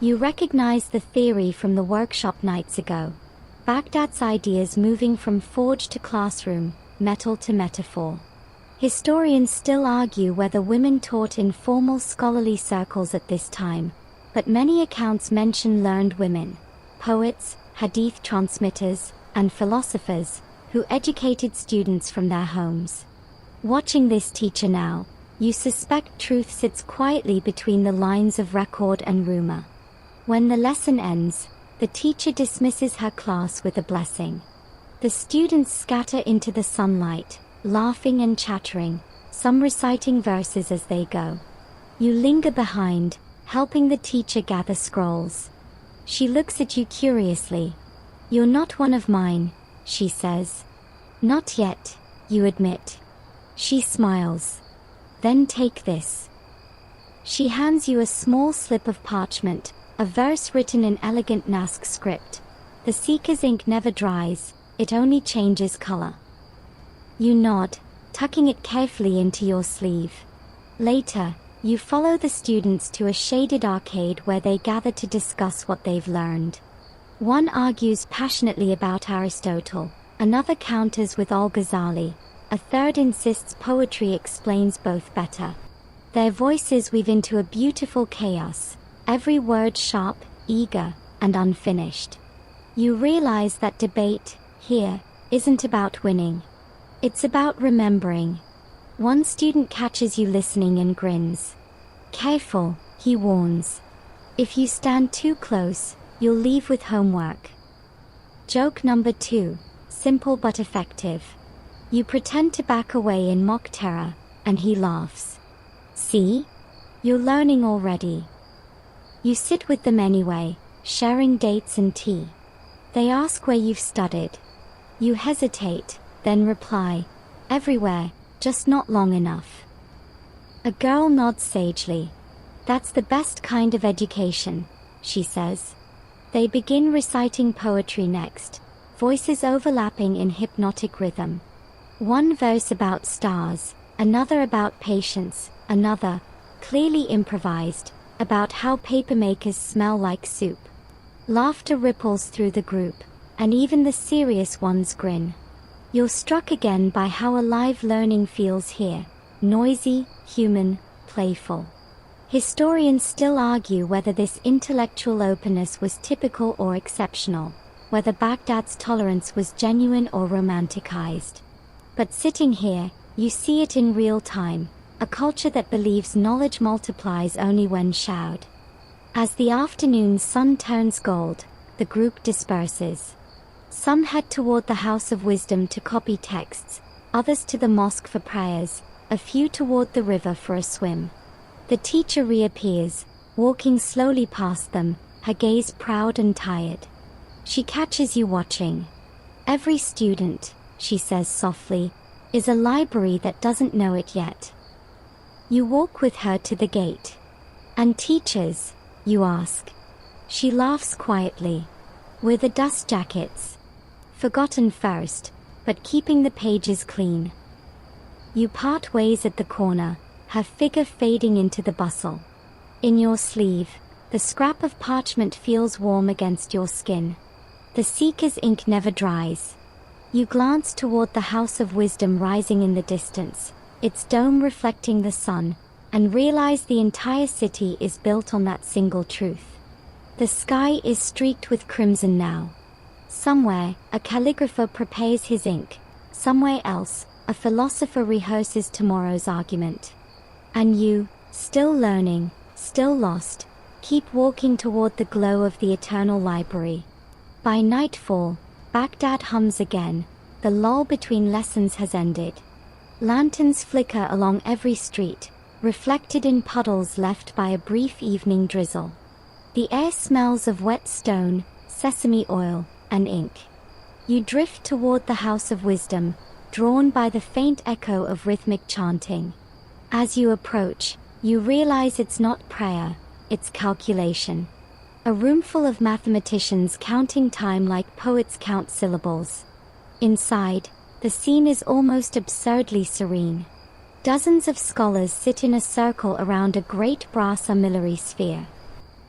You recognize the theory from the workshop nights ago. Baghdad's ideas moving from forge to classroom, metal to metaphor. Historians still argue whether women taught in formal scholarly circles at this time, but many accounts mention learned women. poets, hadith transmitters, and philosophers, who educated students from their homes. Watching this teacher now, you suspect truth sits quietly between the lines of record and rumor. When the lesson ends, the teacher dismisses her class with a blessing. The students scatter into the sunlight, laughing and chattering, some reciting verses as they go. You linger behind, helping the teacher gather scrolls. She looks at you curiously. "You're not one of mine," she says. "Not yet," you admit. She smiles. "Then take this." She hands you a small slip of parchment, a verse written in elegant Naskh script. The seeker's ink never dries, it only changes color. You nod, tucking it carefully into your sleeve. Later, you follow the students to a shaded arcade where they gather to discuss what they've learned. One argues passionately about Aristotle, another counters with Al-Ghazali, a third insists poetry explains both better. Their voices weave into a beautiful chaos, every word sharp, eager, and unfinished. You realize that debate, here, isn't about winning. It's about remembering. One student catches you listening and grins. "Careful," he warns. "If you stand too close, you'll leave with homework." Joke number 2, simple but effective. You pretend to back away in mock terror, and he laughs. "See? You're learning already." You sit with them anyway, sharing dates and tea. They ask where you've studied. You hesitate, then reply, "Everywhere, just not long enough." A girl nods sagely. "That's the best kind of education," she says. They begin reciting poetry next, voices overlapping in hypnotic rhythm. One verse about stars, another about patience, another, clearly improvised, about how papermakers smell like soup. Laughter ripples through the group, and even the serious ones grin. You're struck again by how alive learning feels here, noisy, human, playful. Historians still argue whether this intellectual openness was typical or exceptional, whether Baghdad's tolerance was genuine or romanticized. But sitting here, you see it in real time, a culture that believes knowledge multiplies only when showered. As the afternoon sun turns gold, the group disperses. Some head toward the House of Wisdom to copy texts, others to the mosque for prayers, a few toward the river for a swim. The teacher reappears, walking slowly past them, her gaze proud and tired. She catches you watching. "Every student," she says softly, "is a library that doesn't know it yet." You walk with her to the gate. "And teachers?" you ask. She laughs quietly. "We're the dust jackets. Forgotten first, but keeping the pages clean." You part ways at the corner, her figure fading into the bustle. In your sleeve, the scrap of parchment feels warm against your skin. The seeker's ink never dries. You glance toward the House of Wisdom rising in the distance, its dome reflecting the sun, and realize the entire city is built on that single truth. The sky is streaked with crimson now. Somewhere, a calligrapher prepares his ink. Somewhere else, a philosopher rehearses tomorrow's argument. And you, still learning, still lost, keep walking toward the glow of the eternal library. By nightfall, Baghdad hums again. The lull between lessons has ended. Lanterns flicker along every street, reflected in puddles left by a brief evening drizzle. The air smells of wet stone, sesame oil, and ink. You drift toward the House of Wisdom, drawn by the faint echo of rhythmic chanting. As you approach, you realize it's not prayer, it's calculation. A room full of mathematicians counting time like poets count syllables. Inside, the scene is almost absurdly serene. Dozens of scholars sit in a circle around a great brass armillary sphere.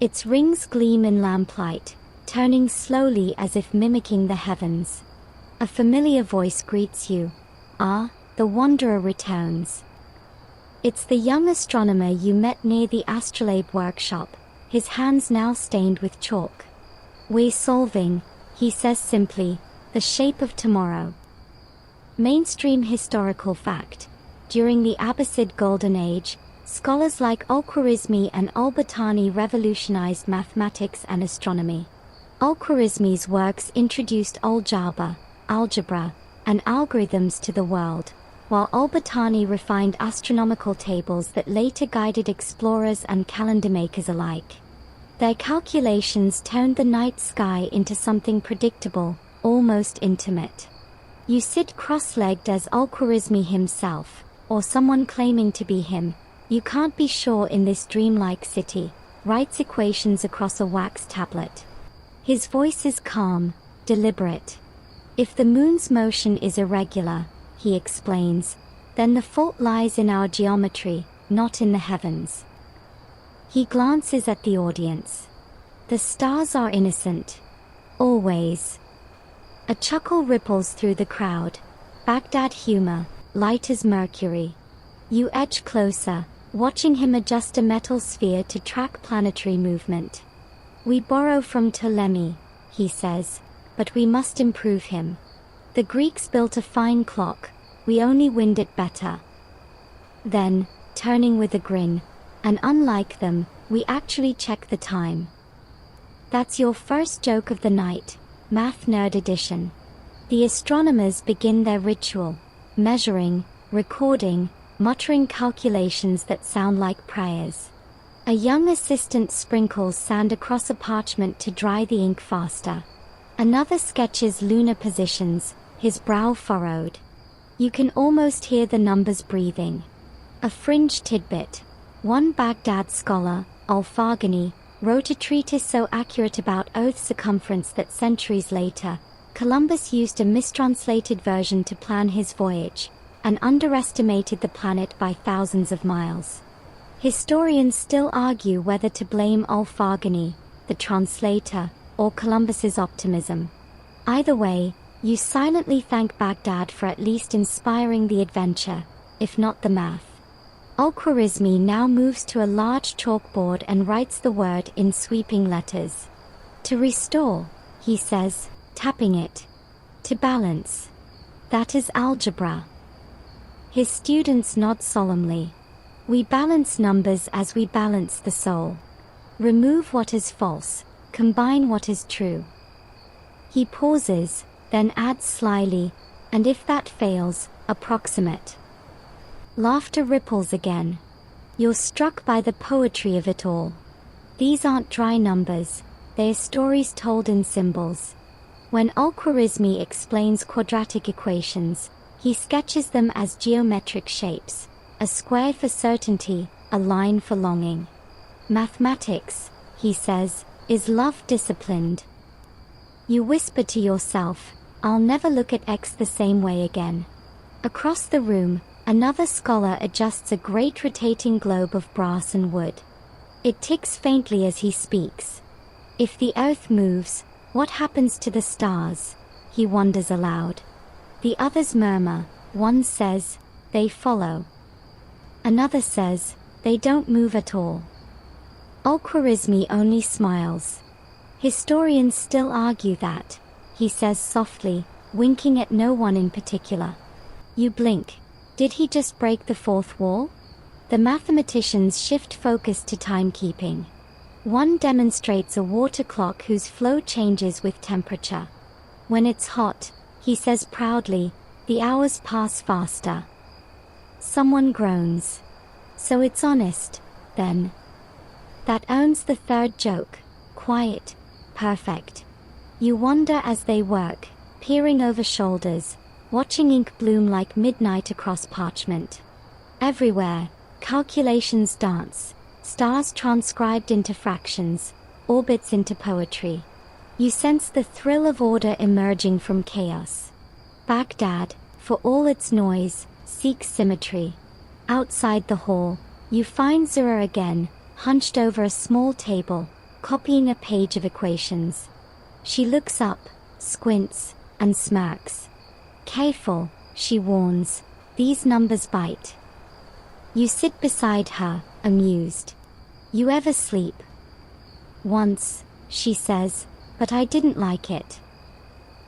Its rings gleam in lamplight, turning slowly as if mimicking the heavens. A familiar voice greets you. "Ah, the wanderer returns." It's the young astronomer you met near the astrolabe workshop, his hands now stained with chalk. We're solving, he says simply, the shape of tomorrow. Mainstream historical fact. During the Abbasid Golden Age, scholars like Al-Khwarizmi and al-Battani revolutionized mathematics and astronomy. Al-Khwarizmi's works introduced algebra, and algorithms to the world, while al-Battani refined astronomical tables that later guided explorers and calendar makers alike. Their calculations turned the night sky into something predictable, almost intimate. You sit cross-legged as Al-Khwarizmi himself, or someone claiming to be him. You can't be sure in this dreamlike city, writes equations across a wax tablet. His voice is calm, deliberate. If the moon's motion is irregular, he explains, then the fault lies in our geometry, not in the heavens. He glances at the audience. The stars are innocent. Always. A chuckle ripples through the crowd. Baghdad humor, light as mercury. You edge closer, watching him adjust a metal sphere to track planetary movement. We borrow from Ptolemy, he says, but we must improve him. The Greeks built a fine clock, we only wind it better. Then, turning with a grin, and unlike them, we actually check the time. That's your first joke of the night, Math Nerd Edition. The astronomers begin their ritual, measuring, recording, muttering calculations that sound like prayers. A young assistant sprinkles sand across a parchment to dry the ink faster. Another sketches lunar positions, his brow furrowed. You can almost hear the numbers breathing. A fringe tidbit. One Baghdad scholar, Al-Farghani, wrote a treatise so accurate about Earth's circumference that centuries later, Columbus used a mistranslated version to plan his voyage, and underestimated the planet by thousands of miles. Historians still argue whether to blame Al-Farghani, the translator, or Columbus's optimism. Either way, you silently thank Baghdad for at least inspiring the adventure, if not the math. Al-Khwarizmi now moves to a large chalkboard and writes the word in sweeping letters. To restore, he says, tapping it. To balance. That is algebra. His students nod solemnly. We balance numbers as we balance the soul. Remove what is false, combine what is true. He pauses, then adds slyly, and if that fails, approximate. Laughter ripples again. You're struck by the poetry of it all. These aren't dry numbers, they're stories told in symbols. When Al-Khwarizmi explains quadratic equations, he sketches them as geometric shapes, a square for certainty, a line for longing. Mathematics, he says, is love disciplined. You whisper to yourself, I'll never look at X the same way again. Across the room, another scholar adjusts a great rotating globe of brass and wood. It ticks faintly as he speaks. If the earth moves, what happens to the stars? He wonders aloud. The others murmur. One says, they follow. Another says, they don't move at all. Al-Khwarizmi only smiles. Historians still argue that, he says softly, winking at no one in particular. You blink. Did he just break the fourth wall? The mathematicians shift focus to timekeeping. One demonstrates a water clock whose flow changes with temperature. When it's hot, he says proudly, the hours pass faster. Someone groans. So it's honest, then. That earns the third joke. Quiet. Perfect. You wonder as they work, peering over shoulders, watching ink bloom like midnight across parchment. Everywhere, calculations dance, stars transcribed into fractions, orbits into poetry. You sense the thrill of order emerging from chaos. Baghdad, for all its noise, seeks symmetry. Outside the hall, you find Zura again, hunched over a small table, copying a page of equations. She looks up, squints, and smirks. Careful, she warns, these numbers bite. You sit beside her, amused. You ever sleep? Once, she says, but I didn't like it.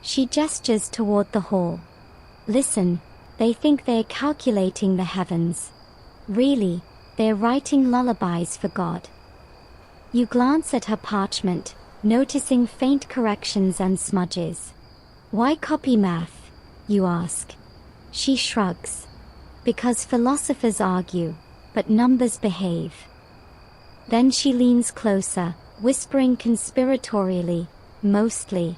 She gestures toward the hall. Listen, they think they're calculating the heavens. Really, they're writing lullabies for God. You glance at her parchment, noticing faint corrections and smudges. Why copy math? You ask. She shrugs. Because philosophers argue, but numbers behave. Then she leans closer, whispering conspiratorially, mostly.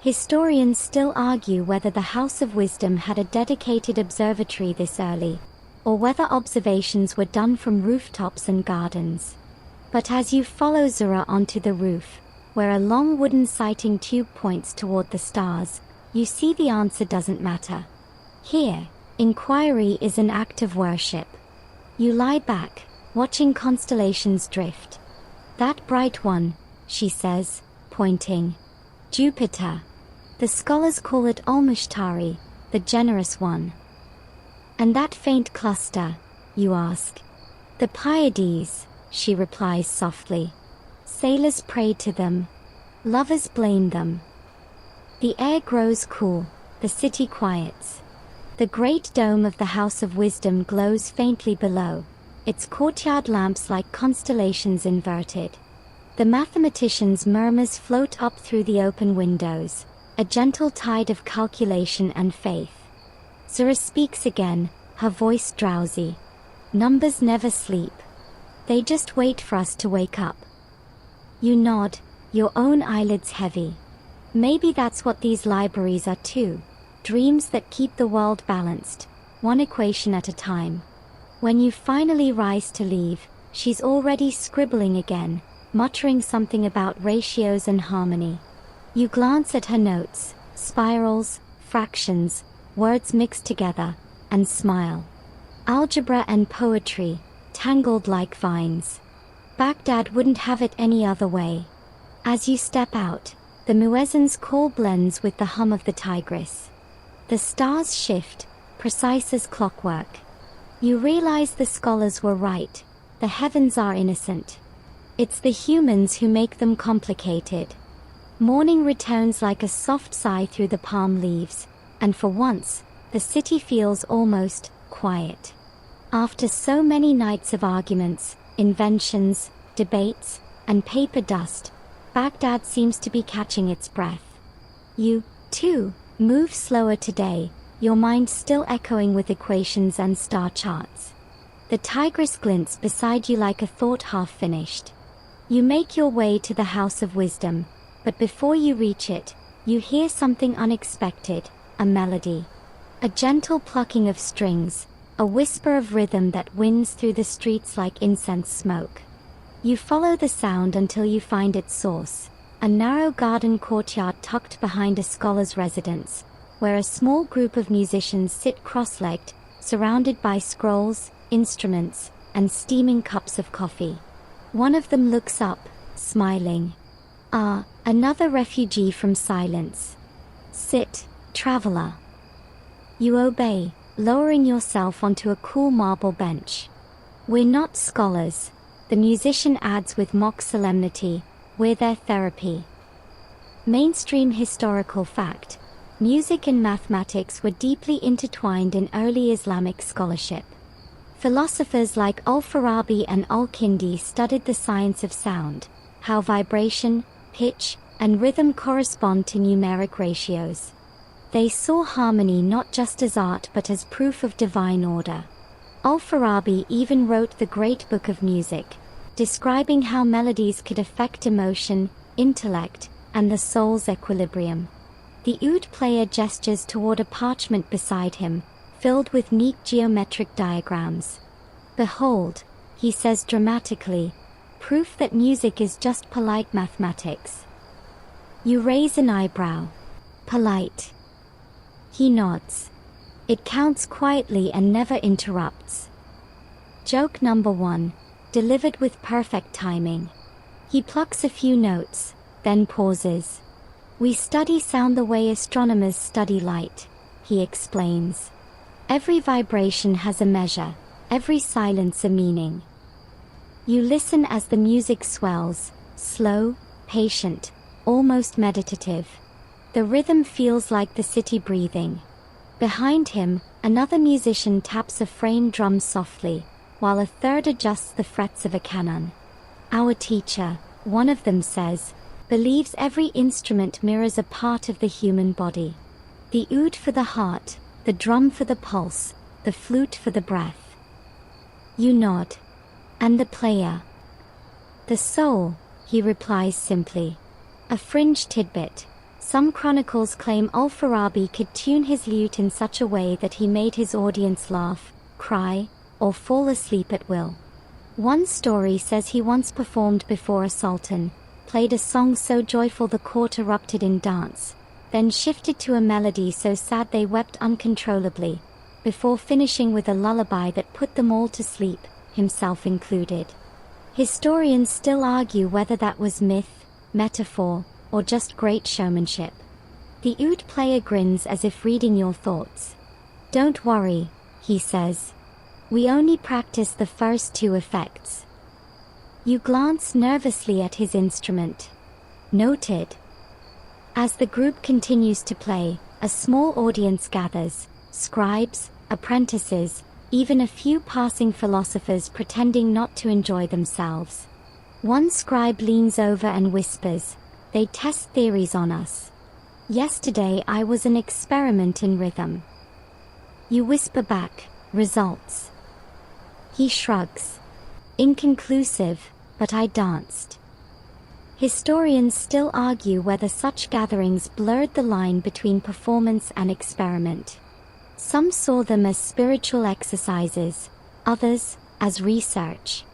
Historians still argue whether the House of Wisdom had a dedicated observatory this early, or whether observations were done from rooftops and gardens. But as you follow Zura onto the roof, where a long wooden sighting tube points toward the stars, you see the answer doesn't matter. Here, inquiry is an act of worship. You lie back, watching constellations drift. That bright one, she says, pointing. Jupiter. The scholars call it Almushtari, the generous one. And that faint cluster, you ask. The Pleiades, she replies softly. Sailors pray to them. Lovers blame them. The air grows cool, the city quiets. The great dome of the House of Wisdom glows faintly below, its courtyard lamps like constellations inverted. The mathematician's murmurs float up through the open windows, a gentle tide of calculation and faith. Zura speaks again, her voice drowsy. Numbers never sleep. They just wait for us to wake up. You nod, your own eyelids heavy. Maybe that's what these libraries are too. Dreams that keep the world balanced, one equation at a time. When you finally rise to leave, she's already scribbling again, muttering something about ratios and harmony. You glance at her notes, spirals, fractions, words mixed together, and smile. Algebra and poetry, tangled like vines. Baghdad wouldn't have it any other way. As you step out, the muezzin's call blends with the hum of the Tigris. The stars shift, precise as clockwork. You realize the scholars were right, the heavens are innocent. It's the humans who make them complicated. Morning returns like a soft sigh through the palm leaves, and for once, the city feels almost quiet. After so many nights of arguments, inventions, debates, and paper dust, Baghdad seems to be catching its breath. You, too, move slower today, your mind still echoing with equations and star charts. The Tigris glints beside you like a thought half finished. You make your way to the House of Wisdom, but before you reach it, you hear something unexpected, a melody. A gentle plucking of strings, a whisper of rhythm that winds through the streets like incense smoke. You follow the sound until you find its source, a narrow garden courtyard tucked behind a scholar's residence, where a small group of musicians sit cross-legged, surrounded by scrolls, instruments, and steaming cups of coffee. One of them looks up, smiling. Ah, another refugee from silence. Sit, traveler. You obey, lowering yourself onto a cool marble bench. We're not scholars, the musician adds with mock solemnity, we're their therapy. Mainstream historical fact. Music and mathematics were deeply intertwined in early Islamic scholarship. Philosophers like Al-Farabi and Al-Kindi studied the science of sound, how vibration, pitch, and rhythm correspond to numeric ratios. They saw harmony not just as art but as proof of divine order. Al-Farabi even wrote the Great Book of Music, describing how melodies could affect emotion, intellect, and the soul's equilibrium. The oud player gestures toward a parchment beside him, filled with neat geometric diagrams. Behold, he says dramatically, proof that music is just polite mathematics. You raise an eyebrow. Polite. He nods. It counts quietly and never interrupts. Joke number 1, delivered with perfect timing. He plucks a few notes, then pauses. We study sound the way astronomers study light, he explains. Every vibration has a measure, every silence a meaning. You listen as the music swells, slow, patient, almost meditative. The rhythm feels like the city breathing. Behind him, another musician taps a frame drum softly, while a third adjusts the frets of a canon. Our teacher, one of them says, believes every instrument mirrors a part of the human body. The oud for the heart, the drum for the pulse, the flute for the breath. You nod. And the player? The soul, he replies simply. A fringe tidbit. Some chronicles claim Al-Farabi could tune his lute in such a way that he made his audience laugh, cry, or fall asleep at will. One story says he once performed before a sultan, played a song so joyful the court erupted in dance, then shifted to a melody so sad they wept uncontrollably, before finishing with a lullaby that put them all to sleep, himself included. Historians still argue whether that was myth, metaphor, or just great showmanship. The oud player grins as if reading your thoughts. Don't worry, he says. We only practice the first two effects. You glance nervously at his instrument. Noted. As the group continues to play, a small audience gathers, scribes, apprentices, even a few passing philosophers pretending not to enjoy themselves. One scribe leans over and whispers, "They test theories on us. Yesterday I was an experiment in rhythm." You whisper back, "Results?" He shrugs. "Inconclusive, but I danced." Historians still argue whether such gatherings blurred the line between performance and experiment. Some saw them as spiritual exercises, others as research.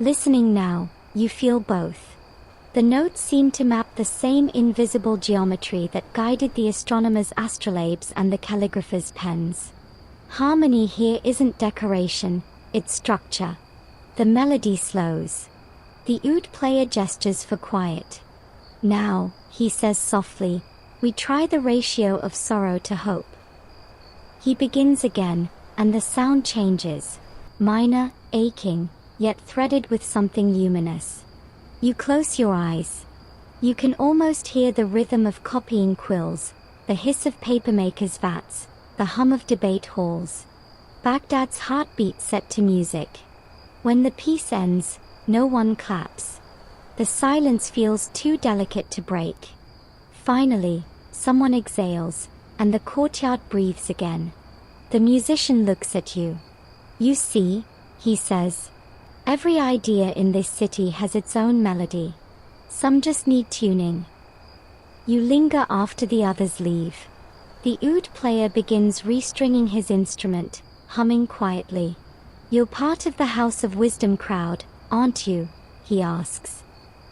Listening now, you feel both. The notes seem to map the same invisible geometry that guided the astronomers' astrolabes and the calligraphers' pens. Harmony here isn't decoration, it's structure. The melody slows. The oud player gestures for quiet. "Now," he says softly, "we try the ratio of sorrow to hope." He begins again, and the sound changes. Minor, aching, yet threaded with something luminous. You close your eyes. You can almost hear the rhythm of copying quills, the hiss of papermakers' vats, the hum of debate halls. Baghdad's heartbeat set to music. When the piece ends, no one claps. The silence feels too delicate to break. Finally, someone exhales, and the courtyard breathes again. The musician looks at you. "You see," he says, "every idea in this city has its own melody. Some just need tuning." You linger after the others leave. The oud player begins restringing his instrument, humming quietly. "You're part of the House of Wisdom crowd, aren't you?" he asks.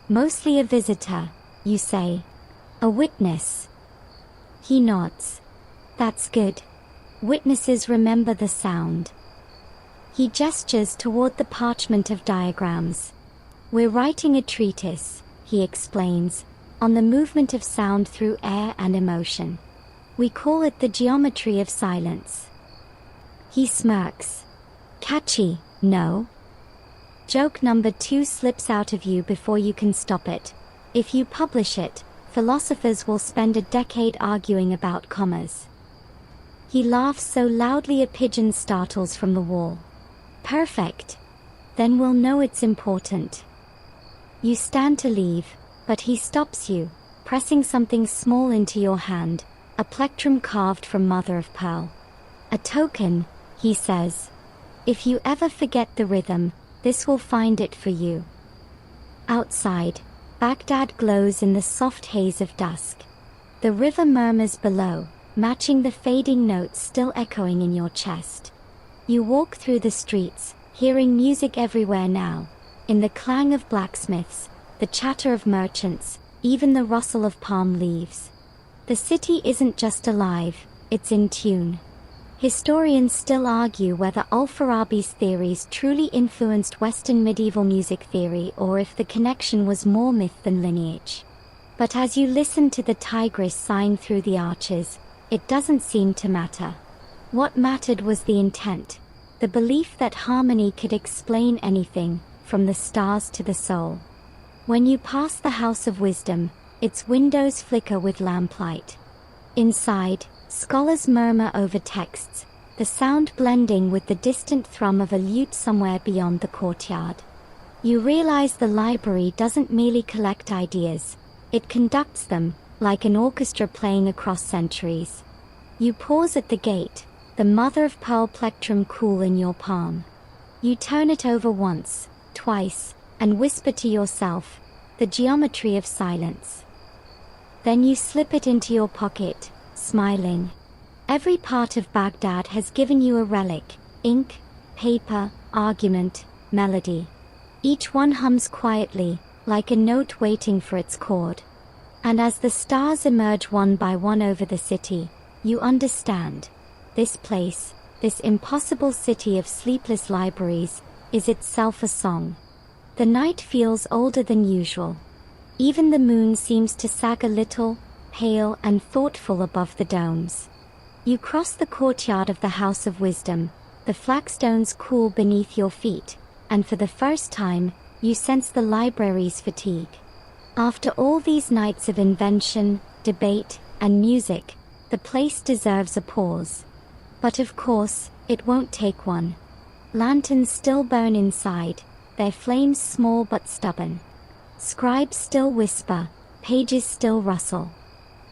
"Mostly a visitor," you say. "A witness." He nods. "That's good. Witnesses remember the sound." He gestures toward the parchment of diagrams. "We're writing a treatise," he explains, "on the movement of sound through air and emotion. We call it the geometry of silence." He smirks. "Catchy, no?" Joke number 2 slips out of you before you can stop it. If you publish it, philosophers will spend a decade arguing about commas. He laughs so loudly a pigeon startles from the wall. "Perfect. Then we'll know it's important." You stand to leave, but he stops you, pressing something small into your hand, a plectrum carved from mother of pearl. "A token," he says. "If you ever forget the rhythm, this will find it for you." Outside, Baghdad glows in the soft haze of dusk. The river murmurs below, matching the fading notes still echoing in your chest. You walk through the streets, hearing music everywhere now, in the clang of blacksmiths, the chatter of merchants, even the rustle of palm leaves. The city isn't just alive, it's in tune. Historians still argue whether Al-Farabi's theories truly influenced Western medieval music theory or if the connection was more myth than lineage. But as you listen to the Tigris sighing through the arches, it doesn't seem to matter. What mattered was the intent, the belief that harmony could explain anything, from the stars to the soul. When you pass the House of Wisdom, its windows flicker with lamplight. Inside, scholars murmur over texts, the sound blending with the distant thrum of a lute somewhere beyond the courtyard. You realize the library doesn't merely collect ideas, it conducts them, like an orchestra playing across centuries. You pause at the gate, the mother-of-pearl plectrum cool in your palm. You turn it over once, twice, and whisper to yourself, the geometry of silence. Then you slip it into your pocket, smiling. Every part of Baghdad has given you a relic: ink, paper, argument, melody. Each one hums quietly, like a note waiting for its chord. And as the stars emerge one by one over the city, you understand. This place, this impossible city of sleepless libraries, is itself a song. The night feels older than usual. Even the moon seems to sag a little, pale and thoughtful above the domes. You cross the courtyard of the House of Wisdom, the flagstones cool beneath your feet, and for the first time, you sense the library's fatigue. After all these nights of invention, debate, and music, the place deserves a pause. But of course, it won't take one. Lanterns still burn inside, their flames small but stubborn. Scribes still whisper, pages still rustle.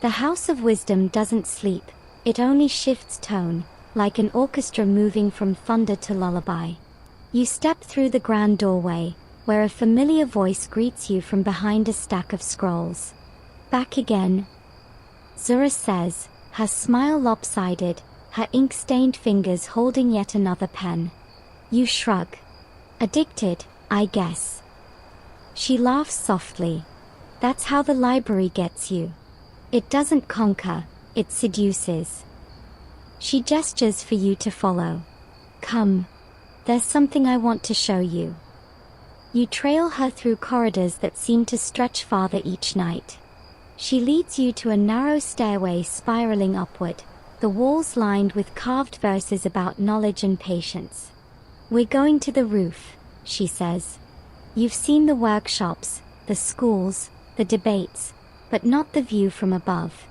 The House of Wisdom doesn't sleep, it only shifts tone, like an orchestra moving from thunder to lullaby. You step through the grand doorway, where a familiar voice greets you from behind a stack of scrolls. Back again, Zura says, her smile lopsided, her ink-stained fingers holding yet another pen. You shrug. Addicted, I guess. She laughs softly. That's how the library gets you. It doesn't conquer, it seduces. She gestures for you to follow. Come. There's something I want to show you. You trail her through corridors that seem to stretch farther each night. She leads you to a narrow stairway spiraling upward, the walls lined with carved verses about knowledge and patience. We're going to the roof, she says. You've seen the workshops, the schools, the debates, but not the view from above.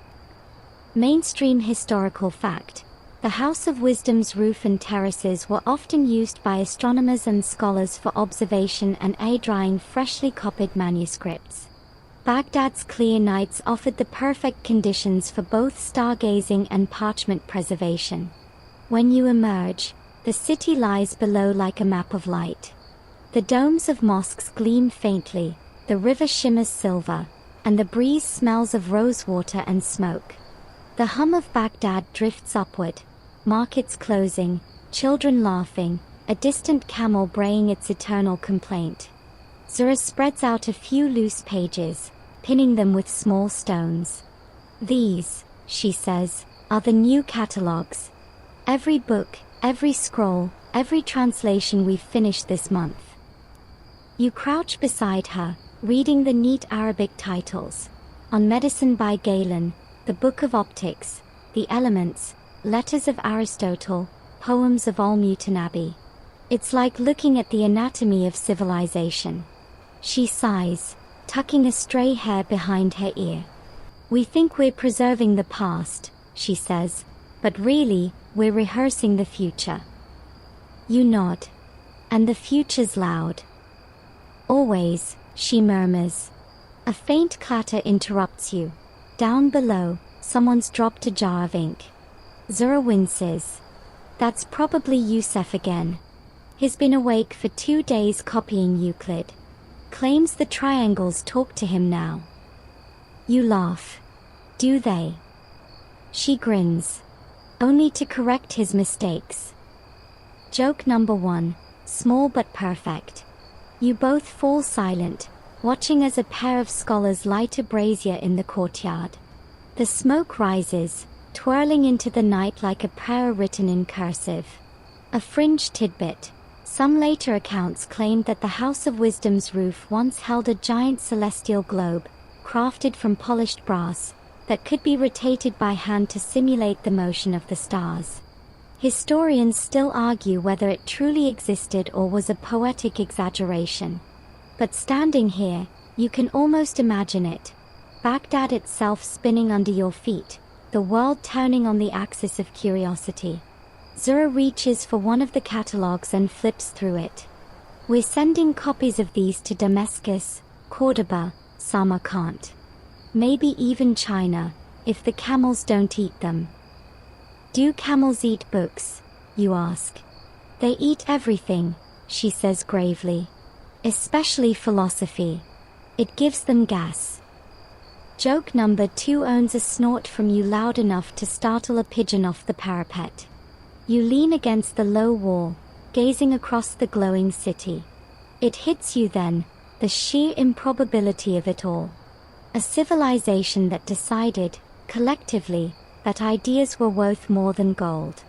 Mainstream historical fact: the House of Wisdom's roof and terraces were often used by astronomers and scholars for observation and air-drying freshly copied manuscripts. Baghdad's clear nights offered the perfect conditions for both stargazing and parchment preservation. When you emerge, the city lies below like a map of light. The domes of mosques gleam faintly, the river shimmers silver, and the breeze smells of rosewater and smoke. The hum of Baghdad drifts upward, markets closing, children laughing, a distant camel braying its eternal complaint. Zura spreads out a few loose pages, pinning them with small stones. These, she says, are the new catalogues. Every book, every scroll, every translation we've finished this month. You crouch beside her, reading the neat Arabic titles. On Medicine by Galen, the Book of Optics, The Elements, Letters of Aristotle, Poems of Al-Mutanabi. It's like looking at the anatomy of civilization. She sighs, tucking a stray hair behind her ear. We think we're preserving the past, she says, but really, we're rehearsing the future. You nod. And the future's loud. Always, she murmurs. A faint clatter interrupts you. Down below, someone's dropped a jar of ink. Zura winces. That's probably Youssef again. He's been awake for 2 days copying Euclid. Claims the triangles talk to him now. You laugh. Do they? She grins. Only to correct his mistakes. Joke number 1, small but perfect. You both fall silent, watching as a pair of scholars light a brazier in the courtyard. The smoke rises, twirling into the night like a prayer written in cursive. A fringe tidbit. Some later accounts claimed that the House of Wisdom's roof once held a giant celestial globe, crafted from polished brass, that could be rotated by hand to simulate the motion of the stars. Historians still argue whether it truly existed or was a poetic exaggeration. But standing here, you can almost imagine it. Baghdad itself spinning under your feet, the world turning on the axis of curiosity. Zura reaches for one of the catalogs and flips through it. We're sending copies of these to Damascus, Cordoba, Samarkand. Maybe even China, if the camels don't eat them. Do camels eat books? You ask. They eat everything, she says gravely. Especially philosophy. It gives them gas. Joke number 2 owns a snort from you loud enough to startle a pigeon off the parapet. You lean against the low wall, gazing across the glowing city. It hits you then, the sheer improbability of it all. A civilization that decided, collectively, that ideas were worth more than gold.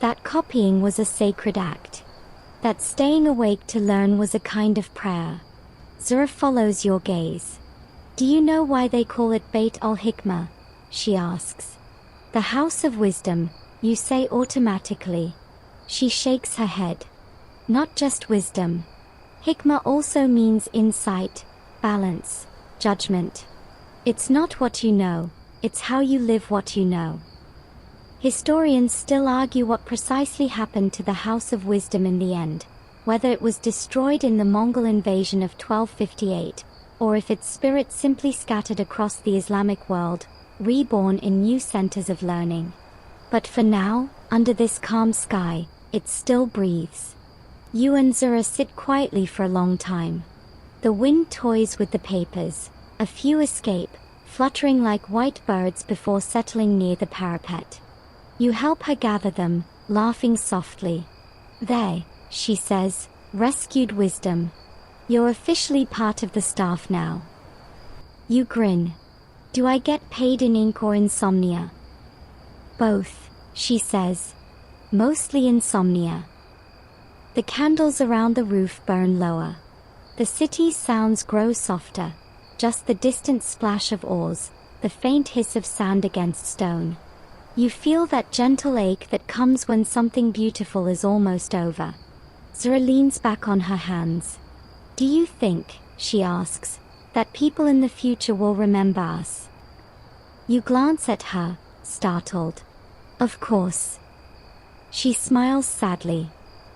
That copying was a sacred act. That staying awake to learn was a kind of prayer. Zura follows your gaze. Do you know why they call it Beit al-Hikmah? She asks. The House of Wisdom, you say automatically. She shakes her head. Not just wisdom. Hikmah also means insight, balance, judgment. It's not what you know, it's how you live what you know. Historians still argue what precisely happened to the House of Wisdom in the end, whether it was destroyed in the Mongol invasion of 1258, or if its spirit simply scattered across the Islamic world, reborn in new centers of learning. But for now, under this calm sky, it still breathes. You and Zura sit quietly for a long time. The wind toys with the papers, a few escape, fluttering like white birds before settling near the parapet. You help her gather them, laughing softly. There, she says, rescued wisdom. You're officially part of the staff now. You grin. Do I get paid in ink or insomnia? Both, she says. Mostly insomnia. The candles around the roof burn lower. The city's sounds grow softer, just the distant splash of oars, the faint hiss of sand against stone. You feel that gentle ache that comes when something beautiful is almost over. Zura leans back on her hands. Do you think, she asks, that people in the future will remember us? You glance at her, startled. Of course. She smiles sadly.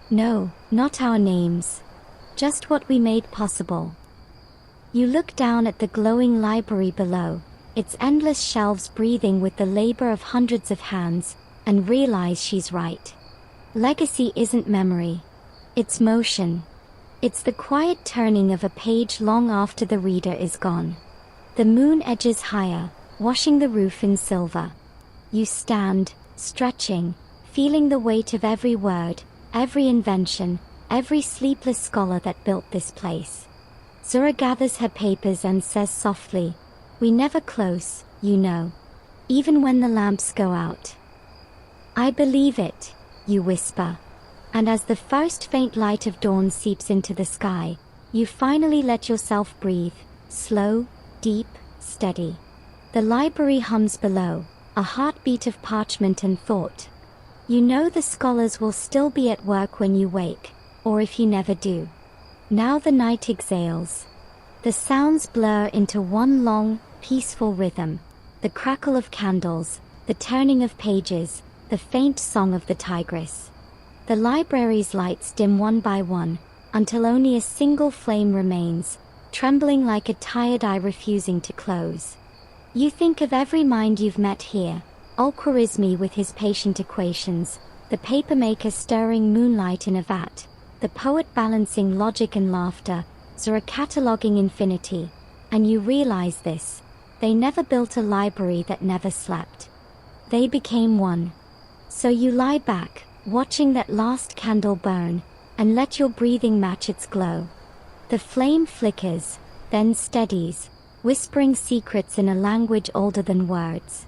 No, not our names. Just what we made possible. You look down at the glowing library below, its endless shelves breathing with the labor of hundreds of hands, and realize she's right. Legacy isn't memory. It's motion. It's the quiet turning of a page long after the reader is gone. The moon edges higher, washing the roof in silver. You stand, stretching, feeling the weight of every word, every invention, every sleepless scholar that built this place. Zura gathers her papers and says softly, we never close, you know. Even when the lamps go out. I believe it, you whisper. And as the first faint light of dawn seeps into the sky, you finally let yourself breathe, slow, deep, steady. The library hums below, a heartbeat of parchment and thought. You know the scholars will still be at work when you wake, or if you never do. Now the night exhales. The sounds blur into one long, peaceful rhythm. The crackle of candles, the turning of pages, the faint song of the tigress. The library's lights dim one by one, until only a single flame remains, trembling like a tired eye refusing to close. You think of every mind you've met here, Al-Khwarizmi with his patient equations, the papermaker stirring moonlight in a vat, the poet balancing logic and laughter, Zura cataloging infinity, and you realize this. They never built a library that never slept. They became one. So you lie back, watching that last candle burn, and let your breathing match its glow. The flame flickers, then steadies, whispering secrets in a language older than words.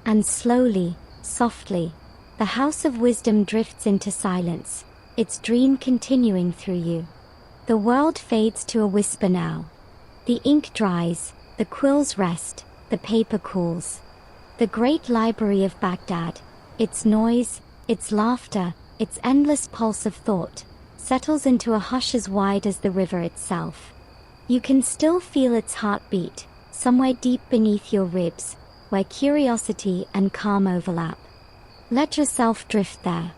And slowly, softly, the House of Wisdom drifts into silence, its dream continuing through you. The world fades to a whisper now. The ink dries, the quills rest, the paper cools. The great library of Baghdad, its noise, its laughter, its endless pulse of thought, settles into a hush as wide as the river itself. You can still feel its heartbeat, somewhere deep beneath your ribs, where curiosity and calm overlap. Let yourself drift there.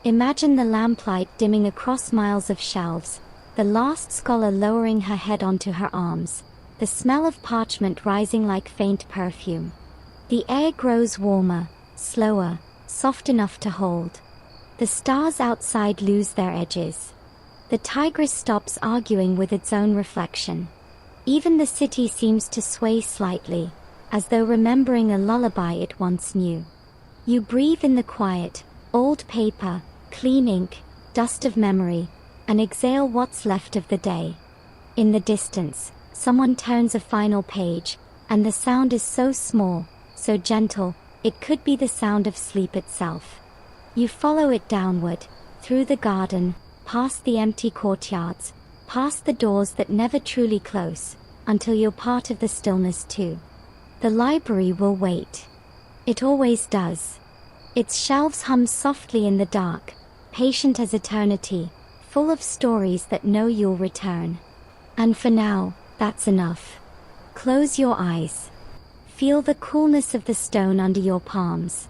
Imagine the lamplight dimming across miles of shelves, the last scholar lowering her head onto her arms, the smell of parchment rising like faint perfume. The air grows warmer, slower, soft enough to hold. The stars outside lose their edges. The tigress stops arguing with its own reflection. Even the city seems to sway slightly, as though remembering a lullaby it once knew. You breathe in the quiet, old paper, clean ink, dust of memory, and exhale what's left of the day. In the distance, someone turns a final page, and the sound is so small, so gentle, it could be the sound of sleep itself. You follow it downward, through the garden, past the empty courtyards, past the doors that never truly close, until you're part of the stillness too. The library will wait. It always does. Its shelves hum softly in the dark, patient as eternity, full of stories that know you'll return. And for now, that's enough. Close your eyes. Feel the coolness of the stone under your palms.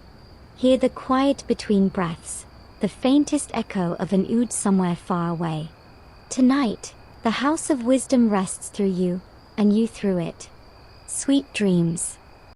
Hear the quiet between breaths, the faintest echo of an oud somewhere far away. Tonight, the house of wisdom rests through you, and you through it. Sweet dreams.